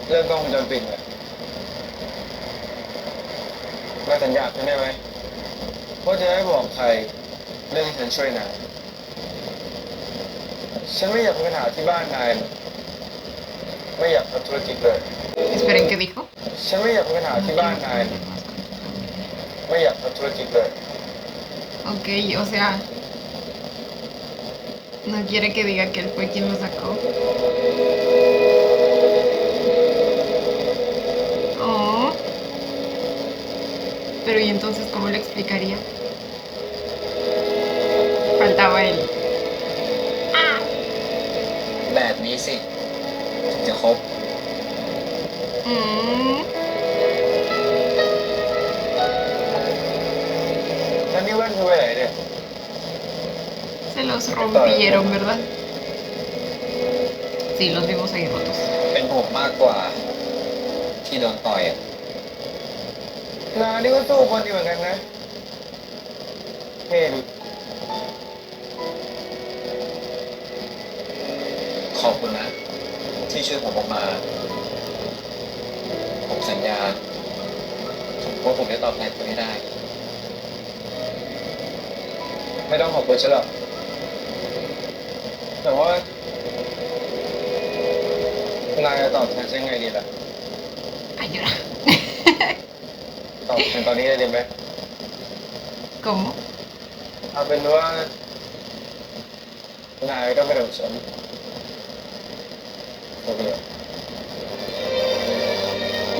เรื่องกล้องวงจรปิดเนี่ยนายสัญญาฉันได้ไหมว่าจะไม่บอกใครเรื่องที่ฉันช่วยนายฉันไม่อยากมีปัญหาที่บ้านนายไม่อยากทำธุรกิจเลย Esperen, ¿qué dijo? ฉันไม่อยากมีปัญหาที่บ้านนายไม่อยากทำธุรกิจเลย Ok, o sea, no quiere que diga que él fue quien lo sacó. Oh. Pero ¿y entonces cómo le explicaría? Faltaba él. แบบนี้สิถึงจะครบ Mm. แล้วนี่แว่นคือไปไหนเนี่ย Se los rompieron, ¿verdad? Sí, los vimos ahí rotos. เป็นผมมากกว่าที่โดนต่อยอะ นายนี่ก็สู้คนดีเหมือนกันนะเท่ดิ ขอบคุณนะ ที่ช่วยผมออกมา ผมสัญญาว่าผมจะตอบแทนคุณให้ได้ ไม่ต้องขอบคุณฉันหรอกแต่ว่า นายจะตอบแทนฉันไงดีล่ะ Ayuda. ตอบแทนตอนนี้เลยดีไหม ¿Cómo? เอาเป็นว่านายก็เป็นของฉันโอเค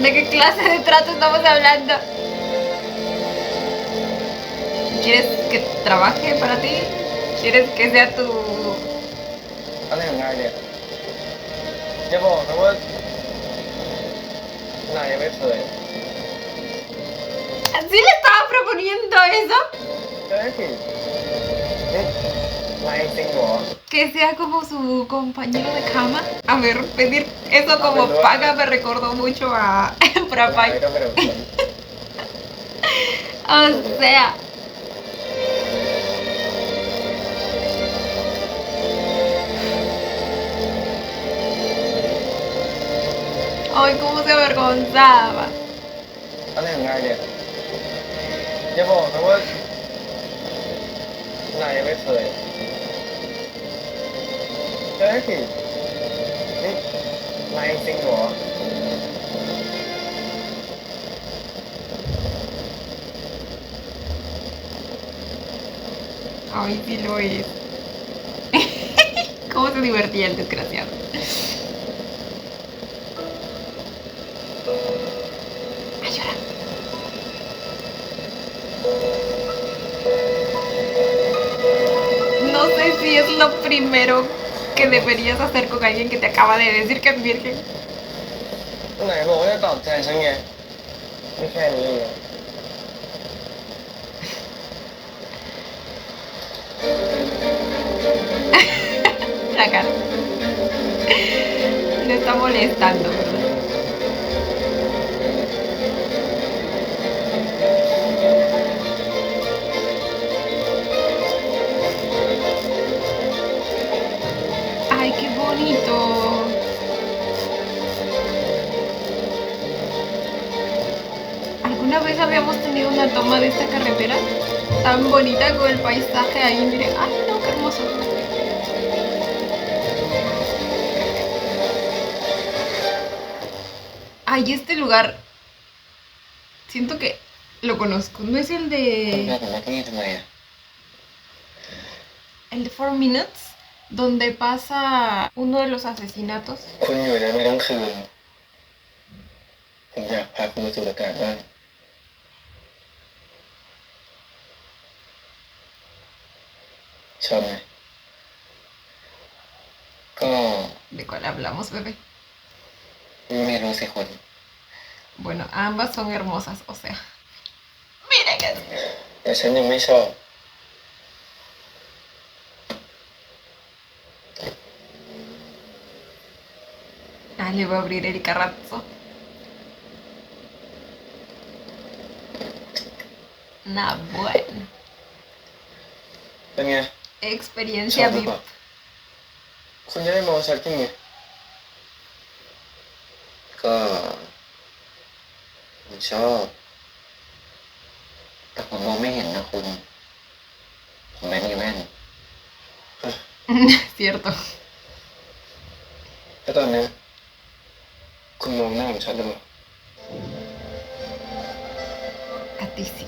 ¿De qué clase de trato estamos hablando? ¿Quieres que trabaje para ti? ¿Quieres que sea tu...? อะไรของนายเนี่ยอย่าบอกนะว่านายยังไม่เคย ¿Así le estaba proponiendo eso? ใช่สินี่นายจริงเหรอ Que sea como su compañero de cama. A ver, pedir eso como paga me recordó mucho a นาย Prapay. ก็เป็นของฉัน O sea, ay, cómo se avergonzaba. อะไรของนายเนี่ยอย่าบอกนะว่านายยังไม่เคยใช่สินี่นายจริงเหรอ Ay, sí lo es. Cómo se divertía el desgraciado. Ay, llora. No sé si es lo primero que deberías hacer con alguien que te acaba de decir que es virgen. ไหนบอกว่าจะตอบแทนฉันไงไม่แค่นี้เลย La cara. Le está molestando, ¿verdad? Ay, qué bonito. ¿Alguna vez habíamos tenido una toma de esta carretera tan bonita con el paisaje ahí? Mire, ay no, qué hermoso. Ay, este lugar, siento que lo conozco. ¿No es el คุณแม่ de ผมมาที่นี่ทำไมอะ el de 4 Minutes? donde pasa uno de los asesinatos. คุณอยู่ได้ไม่ทั้งคืน ผมอยากพาคุณไปสูดอากาศบ้างชอบไหมก็ ¿De cuál hablamos, bebé? ไม่รู้สิคุณ Bueno, ambas son hermosas, o sea. Miren eso. แต่ฉันยังไม่ชอบ Ah, le voy a abrir el carrazo. Nah, bueno. เป็นไง Experiencia VIP. คุณจะได้มองชัดขึ้นไง ก็ผมชอบ แต่ผมมองไม่เห็นนะคุณ ผมไม่มีแว่น Cierto. แล้วตอนนี้คุณมองหน้าผมชัดหรือเปล่า A ti sí.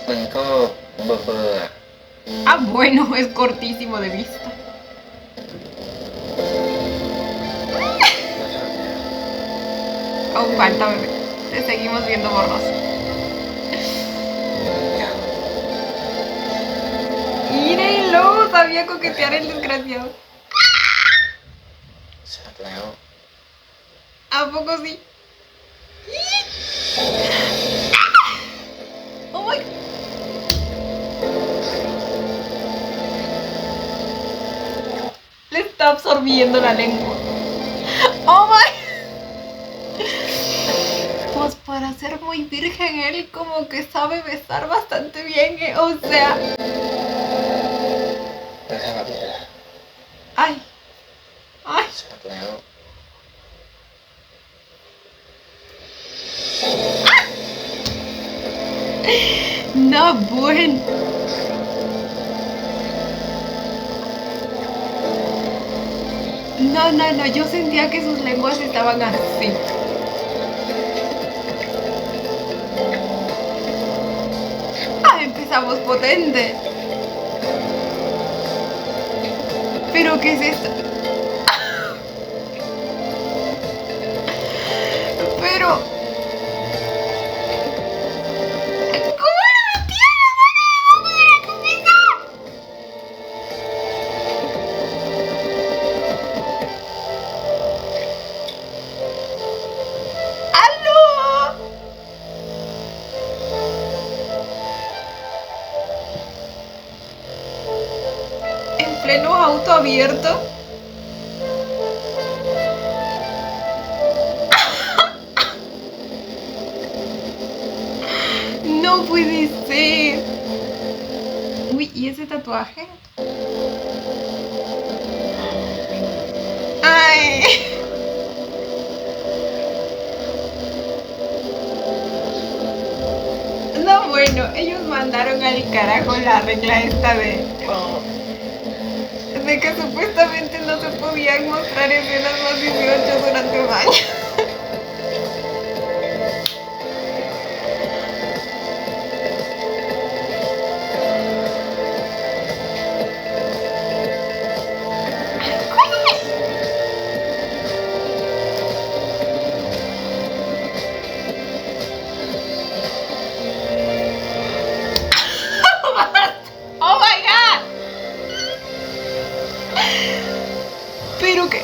มันก็เบอร์อะ Ah, bueno, es cortísimo de vista. Aún falta, bebé. Te seguimos viendo borroso. อย่าง Mírenlo, sabía coquetear el desgraciado. ชัดแล้ว ¿A poco sí? Oh my. Le está absorbiendo la lengua. Oh my. Pues para ser muy virgen, él como que sabe besar bastante bien, o sea. แล้วถ้าแบบนี้ล่ะ Ay. Ay. ชัดแล้ว No, bueno. No, no, no, yo sentía que sus lenguas estaban así. Ah, empezamos potente. ¿Pero qué es esto? Pero... ¿Cómo le metía la mano debajo de la cabeza? ¡Aló! En pleno auto abierto. No puede ser. Uy, ¿y ese tatuaje? Ay. No, bueno, ellos mandaron al carajo la regla esta de que supuestamente no se podían mostrar escenas más 18 durante un año. Oh my god. Pero que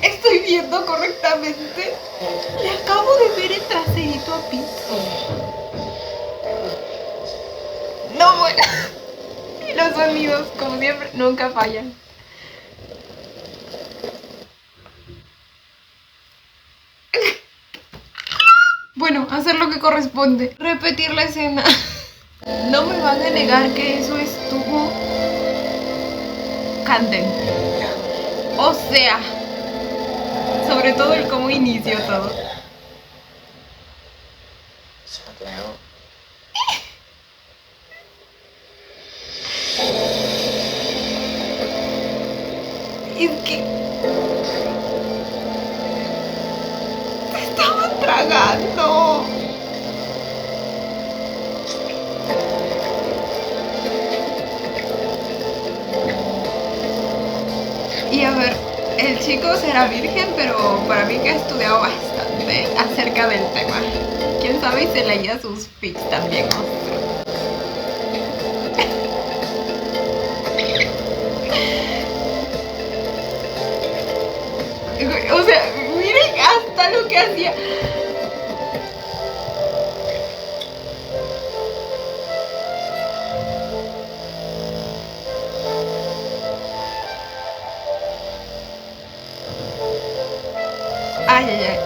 estoy viendo correctamente. Le acabo de ver el traserito a Pizzo. No, bueno. Y los sonidos, como siempre, nunca fallan. Bueno, hacer lo que corresponde. Repetir la escena. No me van a negar que eso estuvo candente. O sea, sobre todo el cómo inició todo. ชัดแล้ว Es que se estaban tragando. chicos era virgen, pero para mí que ha estudiado bastante acerca del tema. Quién sabe si se leía sus pics también, ¿no? O sea, miren hasta lo que hacía. Ay, ay, ay.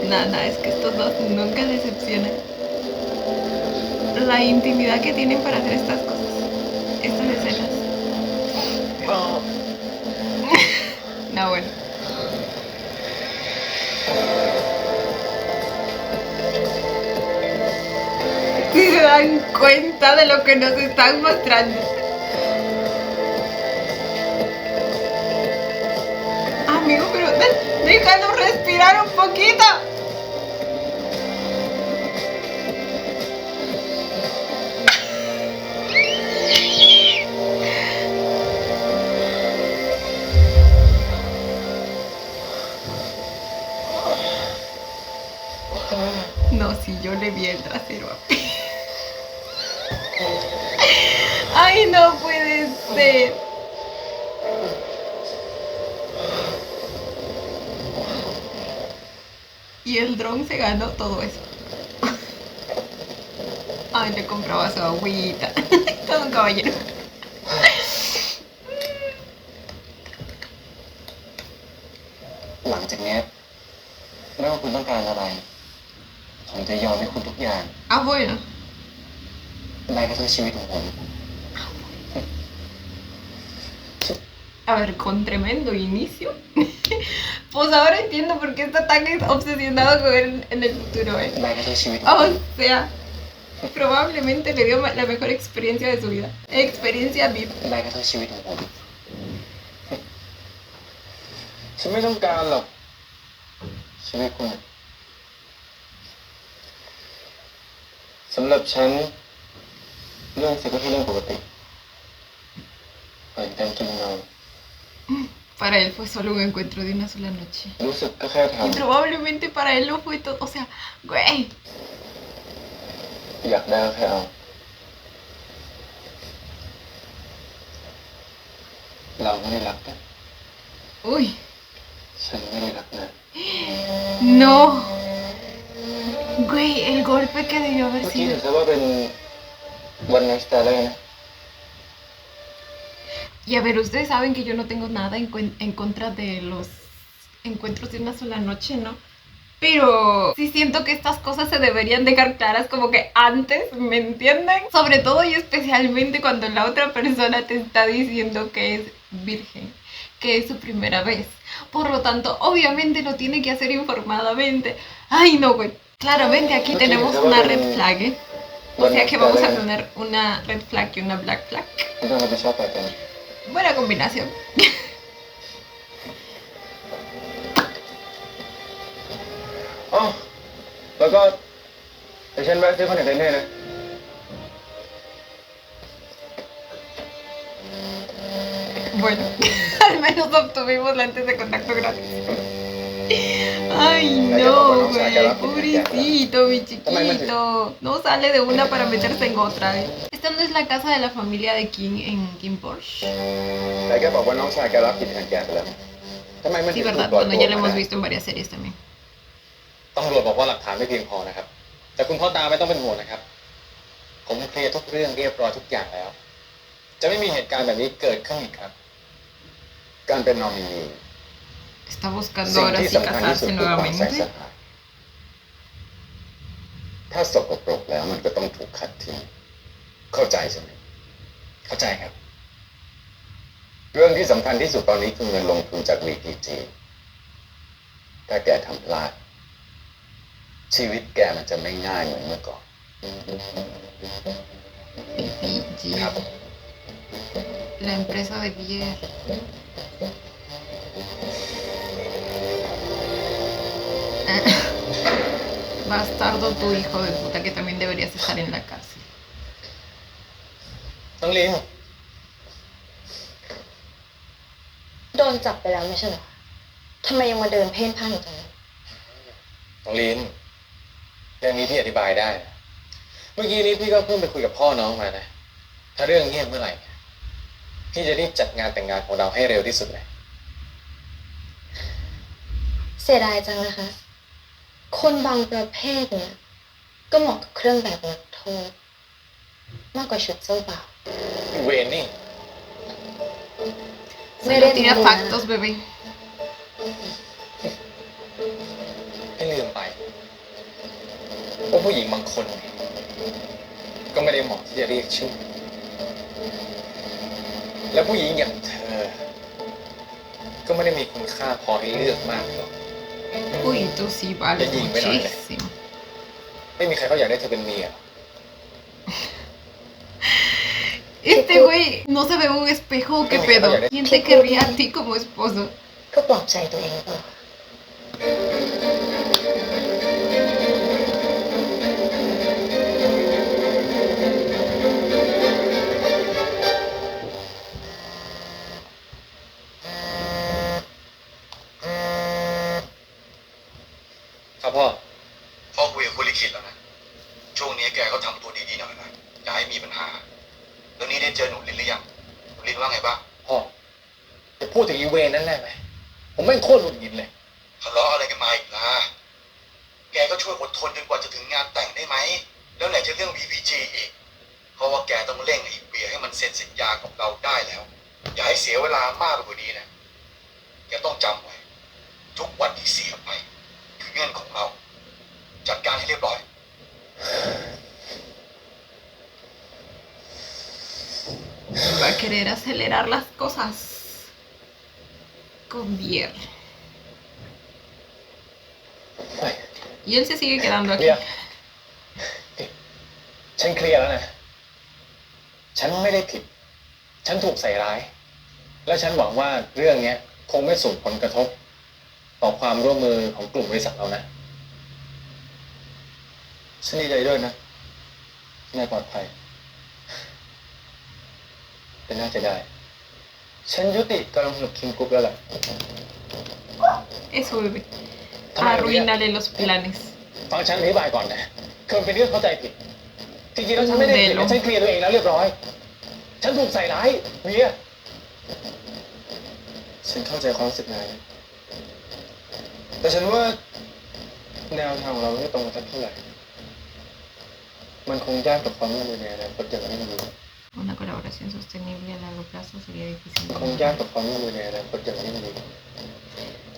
Nada, es que estos dos nunca decepcionan. La intimidad que tienen para hacer estas cosas, estas escenas. No, bueno. Si se dan cuenta de lo que nos están mostrando. Amigo, pero déjanos respirar un poquito. No, si yo le vi el trasero a Ay, no puede ser. Y el dron se ganó todo eso. Ay, le compraba su agüita. Todo un caballero. หลังจากเนี้ยไม่ว่าคุณต้องการอะไร ผมจะยอมให้คุณทุกอย่าง Ah, bueno. แม้กระทั่งชีวิตของผม A ver, con tremendo inicio. Pues ahora entiendo por qué está tan obsesionado con él en el futuro, ¿eh? แม้กระทั่งชีวิตของผม O sea, probablemente le dio la mejor experiencia de su vida. Experiencia VIP. แม้กระทั่งชีวิตของผม ฉันไม่ต้องการหรอกชีวิตคุณสำหรับฉันเรื่องเซ็กก็คือเรื่องปกติเหมือนกันกินนอน Para él fue solo un encuentro de una sola noche. รู้สึกก็แค่ท Y probablemente para él no fue todo. O sea, güey. ำอยากได้ก็แค่เอาเราไม่ได้รักกัน Uy. ฉันไม่ได้รักนะ No. Güey, el golpe que debió haber เมื่อกี้ sido. ถือซะว่าเป็นวันไนท์สแตนด์แล้วกันนะ Y a ver, ustedes saben que yo no tengo nada en contra de los encuentros de una sola noche, ¿no? Pero sí siento que estas cosas se deberían dejar claras como que antes, ¿me entienden? Sobre todo y especialmente cuando la otra persona te está diciendo que es virgen, que es su primera vez. Por lo tanto, obviamente lo tiene que hacer informadamente. Ay, no, güey. Claramente aquí tenemos una red flag, ¿eh? O sea que vamos a tener una red flag y una black flag. ไม่ต้องรับผิดชอบต่อกัน Buena combinación. อ๋อแล้วก็เดี๋ยวฉันแวะซื้อคอนแทคเลนส์ให้นะ Bueno, al menos obtuvimos lentes de contacto gratis. Ay, no, güey. Pobrecito, mi chiquito. No sale de una para meterse en otra, ¿eh? Esta no es la casa de la familia de King en King Porsche. แต่แกบอกว่าน้องชายแกรับผิดแทนแกไปแล้วทำไมมันถึ Sí, งถูก verdad. ปล่อย Bueno, ตัว ya lo มา hemos ได้ visto en varias series también. ตำรวจบอกว่าหลักฐานไม่เพียงพอนะครับ แต่คุณพ่อตาไม่ต้องเป็นห่วงนะครับ ผมเคลียร์ทุกเรื่องเรียบร้อยทุกอย่างแล้ว จะไม่มีเหตุการณ์แบบนี้เกิดขึ้นอีกครับ การเป็นนอมินี Está buscando สิ่ง ahora ที่ sí สำคัญที่สุด casarse คือความใส่ nuevamente. สะอาดถ้าสกปรกแล้วมันก็ต้องถูกขัดทิ้งเข้าใจใช่ไหม เข้าใจครับ เรื่องที่สำคัญที่สุดตอนนี้คือเงินลงทุนจาก VPG ถ้าแกทำพลาด ชีวิตแกมันจะไม่ง่ายเหมือนเมื่อก่อน PPG. ครับ La empresa de Bier. Bastardo tu hijo de puta, que también deberías estar en la cárcel. น้องลิน โดนจับไปแล้วไม่ใช่เหรอทำไมยังมาเดินเพ่นพ่านอยู่ตรงนั้น น้องลิน เรื่องนี้พี่อธิบายได้นะเมื่อกี้นี้พี่ก็เพิ่งไปคุยกับพ่อน้องมานะ ถ้าเรื่องเงียบเมื่อไหร่พี่จะรีบจัดงานแต่งงานของเราให้เร็วที่สุดเลย เสียดายจังนะคะ คนบางประเภทเนี่ยก็เหมาะกับเครื่องแบบนักโทษมากกว่าชุดเจ้าบ่าว เวนนี่ Solo tira factos, bebé. ให้ลืมไปว่าผู้หญิงบางคนเนี่ยก็ไม่ได้เหมาะที่จะเรียกชื่อ และผู้หญิงอย่างเธอ ก็ไม่ได้มีคุณค่าพอให้เลือกมากหรอก Uy, tú sí vales Ya, Jim, ven, muchísimo. ไม่มีใครเขาอยากได้เธอเป็นเมีย Este güey no se ve en un espejo, ¿qué pedo? ¿Quién te querría a ti como esposo? ก็ปลอบใจตัวเองหรือเปล่า ครับพ่อ พ่อคุยกับคุณลิขิตแล้วนะ ช่วงนี้แกก็ทำตัวดีๆหน่อยนะอย่าให้มีปัญหา แล้วนี่ได้เจอหนูลินหรือยังหนูลินว่าไงบ้าง พ่อจะพูดถึงอีเวนนั่นได้ไหม ผมไม่งโคตรหงุดหงิดเลย ทะเลาะอะไรกันมาอีกล่ะแกก็ช่วยอดทนจนกว่าจะถึงงานแต่งได้ไหม แล้วไหนจะเรื่อง VPG อีก เพราะว่าแกต้องเร่งไอ้เบียร์ให้มันเซ็นสัญญากับเราได้แล้ว อย่าให้เสียเวลามากไปกว่านี้นะ แกต้องจำไว้ ทุกวันที่เสียไป คือเงินของเรา จัดการให้เรียบร้อย Va a querer acelerar las cosas con Bier. Y él se sigue quedando เคลี aquí. ยร์ฉันเคลียร์แล้วนะ ฉันไม่ได้ผิด ฉันถูกใส่ร้าย และฉันหวังว่าเรื่องเนี้ย คงไม่ส่งผลกระทบ ต่อความร่วมมือของกลุ่มบริษัทเรานะ ฉันดีใจด้วยนะนายปลอดภัยแต่น่าจะได้ ฉันยุติการลงทุนกับคิมกรุ๊ปแล้วล่ะ Eso, bebé. Arruínale los planes. ฟังฉันอธิบายก่อนนะคือมันเป็นเรื่องเข้าใจผิด จริงๆแล้วฉันไม่ได้ผิดนะฉันเคลียร์ตัวเองแล้วเรียบร้อย ฉันถูกใส่ร้ายเมียฉันเข้าใจความรู้สึกนายนะแต่ฉันว่าแนวทางของเราไม่ตรงกันสักเท่าไหร่ มันคงยากกับความร่วมมือในอนาคตอย่างยิ่งยวด Una colaboración sostenible a largo plazo sería difícil. คงยากกับความร่วมมือในอนาคตอย่างยิ่งยวด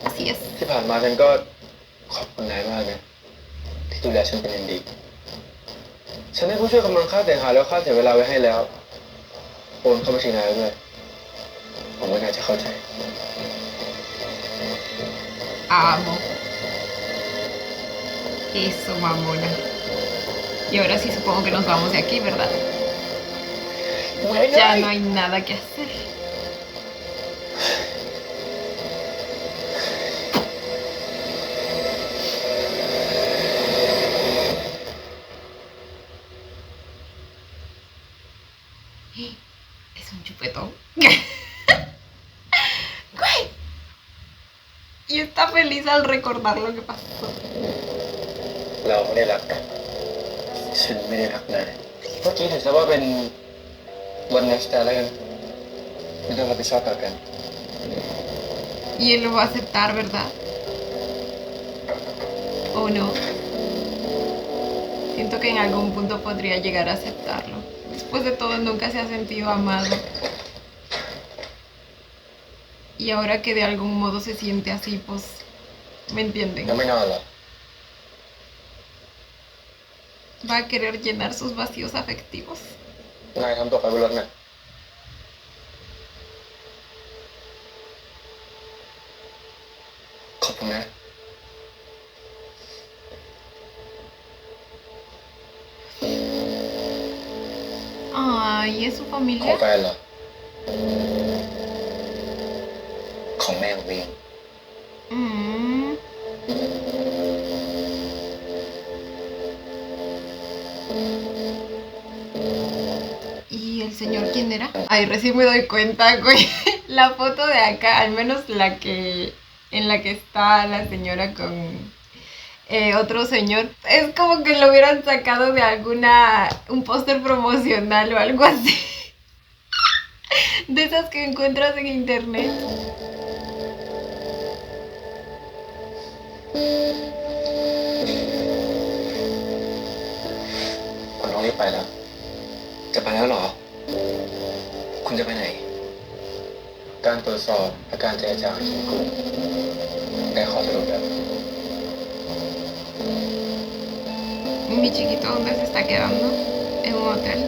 Así es. ที่ผ่านมาฉันก็ขอบคุณนายมากนะที่ดูแลฉันเป็นอย่างดี ฉันได้ผู้ช่วยคำนวณค่าเสียหายแล้วค่าเสียเวลาไว้ให้แล้วโอนเข้าบัญชีนายด้วยหวังว่านายจะเข้าใจ Amo. Eso, mamona. Y ahora sí supongo que nos vamos de aquí, ¿verdad? Ya no hay nada que hacer. Es un chupetón. ¡Güey! Y está feliz al recordar lo que pasó. เราไม่ได้รักกัน ฉันไม่ได้รักนายเมื่อกี้ถือซะว่าเป็นวันนัดแต่แล้วกันไม่ต้องรับผิดชอบต่อกัน Y él lo va a aceptar, ¿verdad? ¿O no? Siento que en algún punto podría llegar a aceptarlo. Después de todo, nunca se ha sentido amado. Y ahora que de algún modo se siente así, pues, ¿me entienden? ยังไม่นอนเหรอ Va a querer llenar sus vacíos afectivos. นายทำตกไปบนรถน่ะขอบคุณนะ Ay, es su ขอ familia. แฟนเหรอ ของแม่ผมเอง Mm. ¿Y el señor quién era? Ay, recién me doy cuenta, güey. La foto de acá, al menos la que en la que está la señora con otro señor, es como que lo hubieran sacado de un póster promocional o algo así. De esas que encuentras en internet. คุณต้องรีบไปแล้ว จะไปแล้วเหรอ คุณจะไปไหน การตรวจสอบอาการเจรจาของคิมกุลได้ข้อสรุปแล้ว Mi chiquito, ¿dónde se está quedando? En un hotel.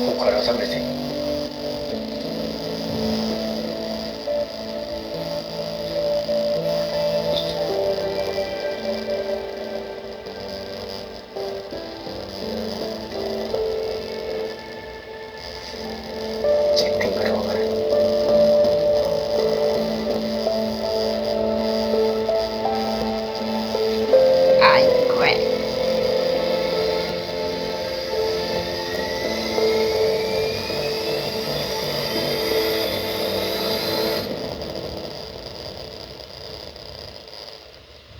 ผมขอรับทราบเลยสิ เช็คถึงกระโดดเลย Ay, güey.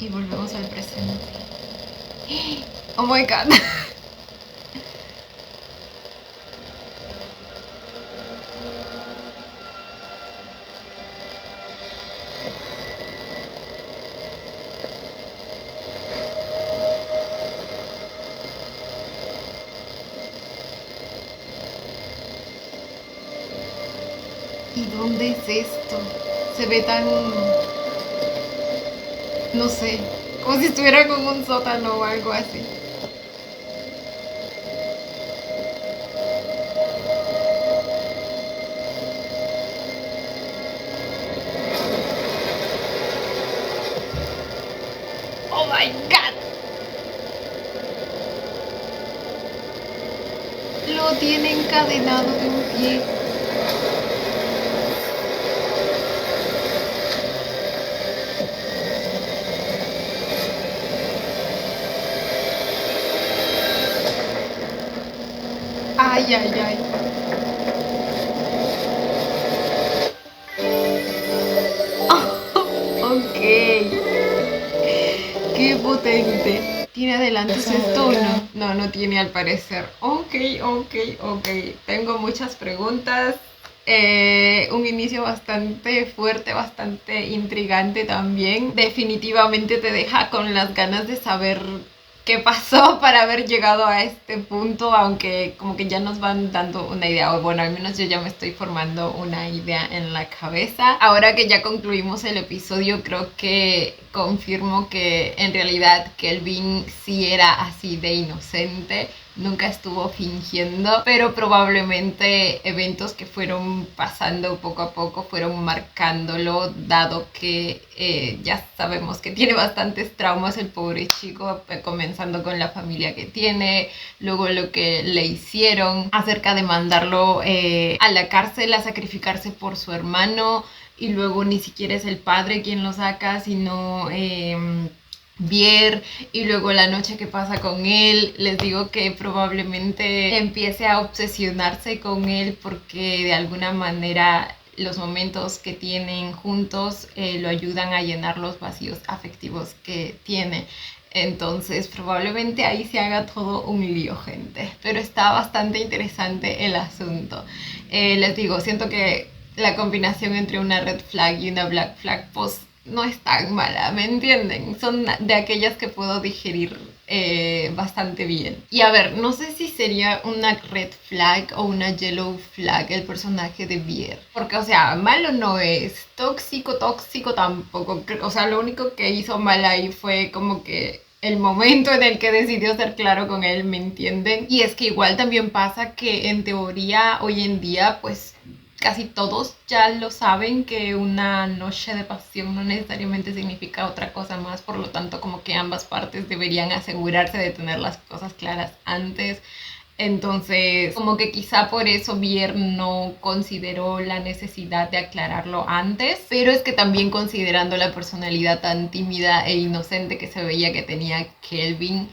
Y volvemos al presente. Oh my god. ¿Y dónde es esto? Se ve tan... no sé, como si estuviera con un sótano o algo así. Oh my god. Lo tiene encadenado de un pie. Ay, ay, ay. Ok. Qué potente. ¿Tiene adelantos esto o no? No, no tiene al parecer. Ok. Tengo muchas preguntas. Un inicio bastante fuerte, bastante intrigante también. Definitivamente te deja con las ganas de saber qué pasó para haber llegado a este punto, aunque como que ya nos van dando una idea, o bueno, al menos yo ya me estoy formando una idea en la cabeza. Ahora que ya concluimos el episodio, creo que confirmo que en realidad Kelvin sí era así de inocente, nunca estuvo fingiendo, pero probablemente eventos que fueron pasando poco a poco fueron marcándolo, dado que ya sabemos que tiene bastantes traumas el pobre chico, comenzando con la familia que tiene, luego lo que le hicieron acerca de mandarlo a la cárcel a sacrificarse por su hermano, y luego ni siquiera es el padre quien lo saca, sino Vier, y luego la noche que pasa con él. Les digo que probablemente empiece a obsesionarse con él porque de alguna manera los momentos que tienen juntos lo ayudan a llenar los vacíos afectivos que tiene. Entonces probablemente ahí se haga todo un lío, gente, pero está bastante interesante el asunto. Les digo, siento que la combinación entre una red flag y una black flag pues no es tan mala, ¿me entienden? Son de aquellas que puedo digerir bastante bien. Y a ver, no sé si sería una red flag o una yellow flag el personaje de Vier, porque o sea, malo no es, tóxico tampoco, o sea, lo único que hizo mal ahí fue como que el momento en el que decidió ser claro con él, ¿me entienden? Y es que igual también pasa que en teoría hoy en día pues casi todos ya lo saben, que una noche de pasión no necesariamente significa otra cosa más, por lo tanto como que ambas partes deberían asegurarse de tener las cosas claras antes. Entonces, como que quizá por eso Bier no consideró la necesidad de aclararlo antes, pero es que también considerando la personalidad tan tímida e inocente que se veía que tenía Kelvin,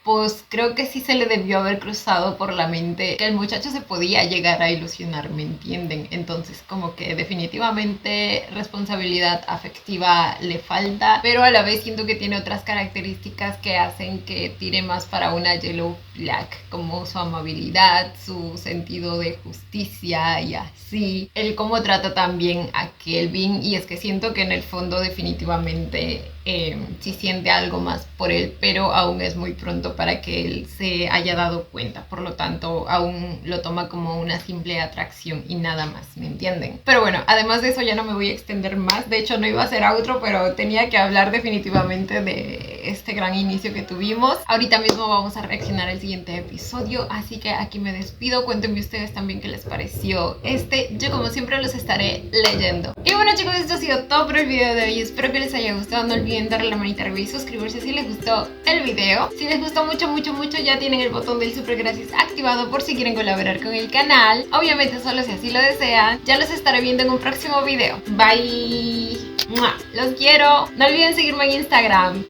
pues creo que sí se le debió haber cruzado por la mente que el muchacho se podía llegar a ilusionar, ¿me entienden? Entonces como que definitivamente responsabilidad afectiva le falta, pero a la vez siento que tiene otras características que hacen que tire más para una yellow flag, como su amabilidad, su sentido de justicia y así. El cómo trata también a Kelvin, y es que siento que en el fondo definitivamente sí siente algo más por él, pero aún es muy pronto para que él se haya dado cuenta, por lo tanto aún lo toma como una simple atracción y nada más, ¿me entienden? Pero bueno, además de eso ya no me voy a extender más, de hecho no iba a hacer outro, pero tenía que hablar definitivamente de este gran inicio que tuvimos. Ahorita mismo vamos a reaccionar al siguiente episodio, así que aquí me despido. Cuéntenme ustedes también qué les pareció yo como siempre los estaré leyendo. Y bueno chicos, esto ha sido todo por el video de hoy, espero que les haya gustado, no olviden darle la manita arriba y suscribirse si les gustó el video. Si les gustó mucho ya tienen el botón del super gracias activado por si quieren colaborar con el canal, obviamente solo si así lo desean. Ya los estaré viendo en un próximo video. Bye, los quiero, no olviden seguirme en Instagram.